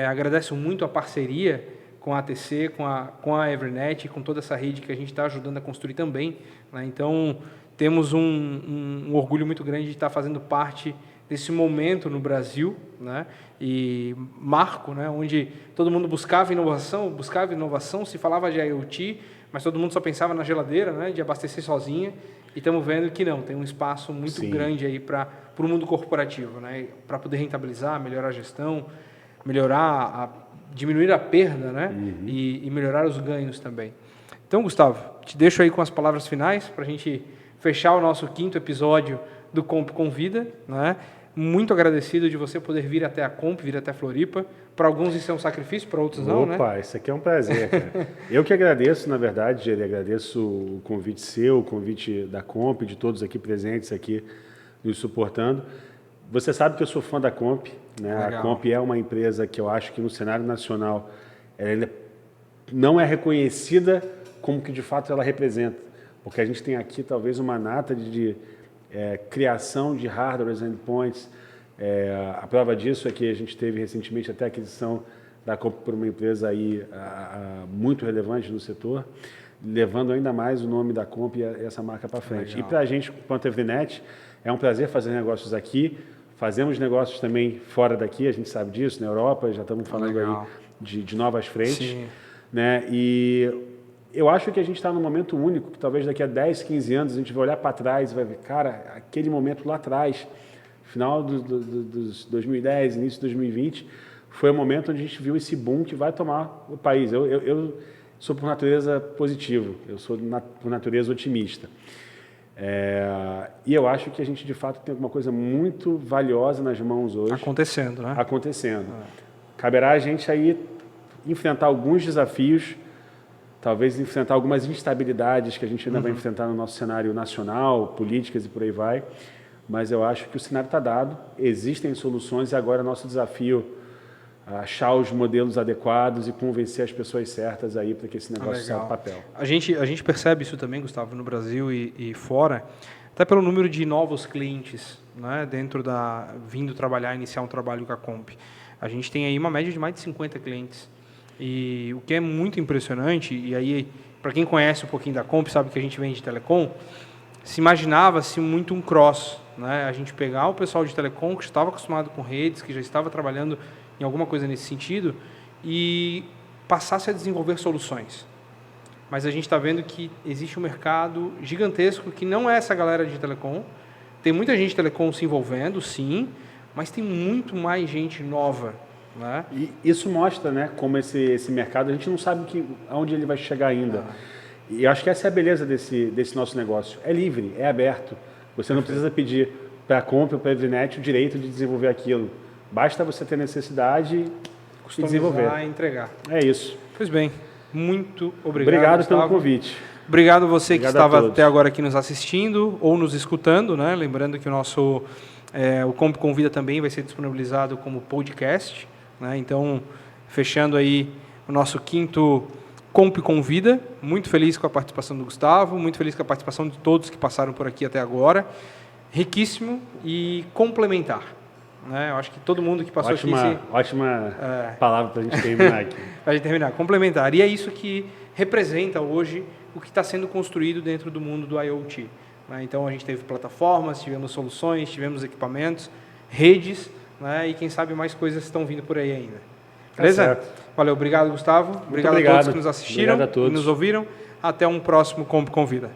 agradeço muito a parceria com a ATC, com a Evernet, com toda essa rede que a gente está ajudando a construir também, né? Então, temos um orgulho muito grande de estar fazendo parte desse momento no Brasil, né? E marco, né? Onde todo mundo buscava inovação, se falava de IoT, mas todo mundo só pensava na geladeira, né? De abastecer sozinha, e estamos vendo que não, tem um espaço muito grande aí para o mundo corporativo, né? Para poder rentabilizar, melhorar a gestão, diminuir a perda, né? E melhorar os ganhos também. Então, Gustavo, te deixo aí com as palavras finais para a gente fechar o nosso 5º episódio do Comp Convida, né? Muito agradecido de você poder vir até a Comp, vir até a Floripa. Para alguns isso é um sacrifício, para outros não, né? Opa, isso aqui é um prazer, cara. Eu que agradeço, na verdade, Geri, agradeço o convite seu, o convite da Comp, de todos aqui presentes aqui nos suportando. Você sabe que eu sou fã da Comp, né? Legal. A Comp é uma empresa que eu acho que no cenário nacional ela não é reconhecida como que de fato ela representa, porque a gente tem aqui talvez uma nata de criação de hardware endpoints. A prova disso é que a gente teve recentemente até a aquisição da Comp por uma empresa aí muito relevante no setor, levando ainda mais o nome da Comp e essa marca para frente. Legal. E para a gente, quanto a Evernet, é um prazer fazer negócios aqui. Fazemos negócios também fora daqui, a gente sabe disso, na Europa, já estamos falando aí de novas frentes. Né? E eu acho que a gente está num momento único, que talvez daqui a 10, 15 anos a gente vai olhar para trás e vai ver, cara, aquele momento lá atrás, final dos 2010, início de 2020, foi o momento onde a gente viu esse boom que vai tomar o país. Eu sou por natureza positivo, eu sou por natureza otimista. E eu acho que a gente, de fato, tem alguma coisa muito valiosa nas mãos hoje. Acontecendo, né? Acontecendo. Caberá a gente aí enfrentar alguns desafios, talvez enfrentar algumas instabilidades que a gente ainda vai enfrentar no nosso cenário nacional, políticas e por aí vai, mas eu acho que o cenário está dado, existem soluções e agora nosso desafio achar os modelos adequados e convencer as pessoas certas aí para que esse negócio saia do papel. A gente percebe isso também, Gustavo, no Brasil e fora, até pelo número de novos clientes, né, vindo trabalhar, iniciar um trabalho com a Comp. A gente tem aí uma média de mais de 50 clientes. E o que é muito impressionante, e aí, para quem conhece um pouquinho da Comp, sabe que a gente vende de telecom, se imaginava-se muito um cross, né? A gente pegar o pessoal de telecom que estava acostumado com redes, que já estava trabalhando em alguma coisa nesse sentido, e passasse a desenvolver soluções. Mas a gente está vendo que existe um mercado gigantesco que não é essa galera de telecom. Tem muita gente de telecom se envolvendo, sim, mas tem muito mais gente nova, né? E isso mostra, né, como esse mercado, a gente não sabe aonde ele vai chegar ainda. E eu acho que essa é a beleza desse nosso negócio. É livre, é aberto. Você não precisa pedir para a Comp ou para a Evrinet o direito de desenvolver aquilo. Basta você ter necessidade e desenvolver. E entregar. É isso. Pois bem, muito obrigado. Obrigado pelo convite. Obrigado você que estava até agora aqui nos assistindo ou nos escutando, né? Lembrando que o Comp Convida também vai ser disponibilizado como podcast, né? Então, fechando aí o nosso 5º Comp Convida, muito feliz com a participação do Gustavo, muito feliz com a participação de todos que passaram por aqui até agora, riquíssimo e complementar, né? Eu acho que todo mundo que passou aqui... Ótima palavra para a gente terminar aqui. Para a gente terminar, complementar. E é isso que representa hoje o que está sendo construído dentro do mundo do IoT, né? Então, a gente teve plataformas, tivemos soluções, tivemos equipamentos, redes, né? E quem sabe mais coisas estão vindo por aí ainda. Beleza? Valeu, obrigado, Gustavo. Obrigado a todos que nos assistiram e nos ouviram. Até um próximo Comp Convida.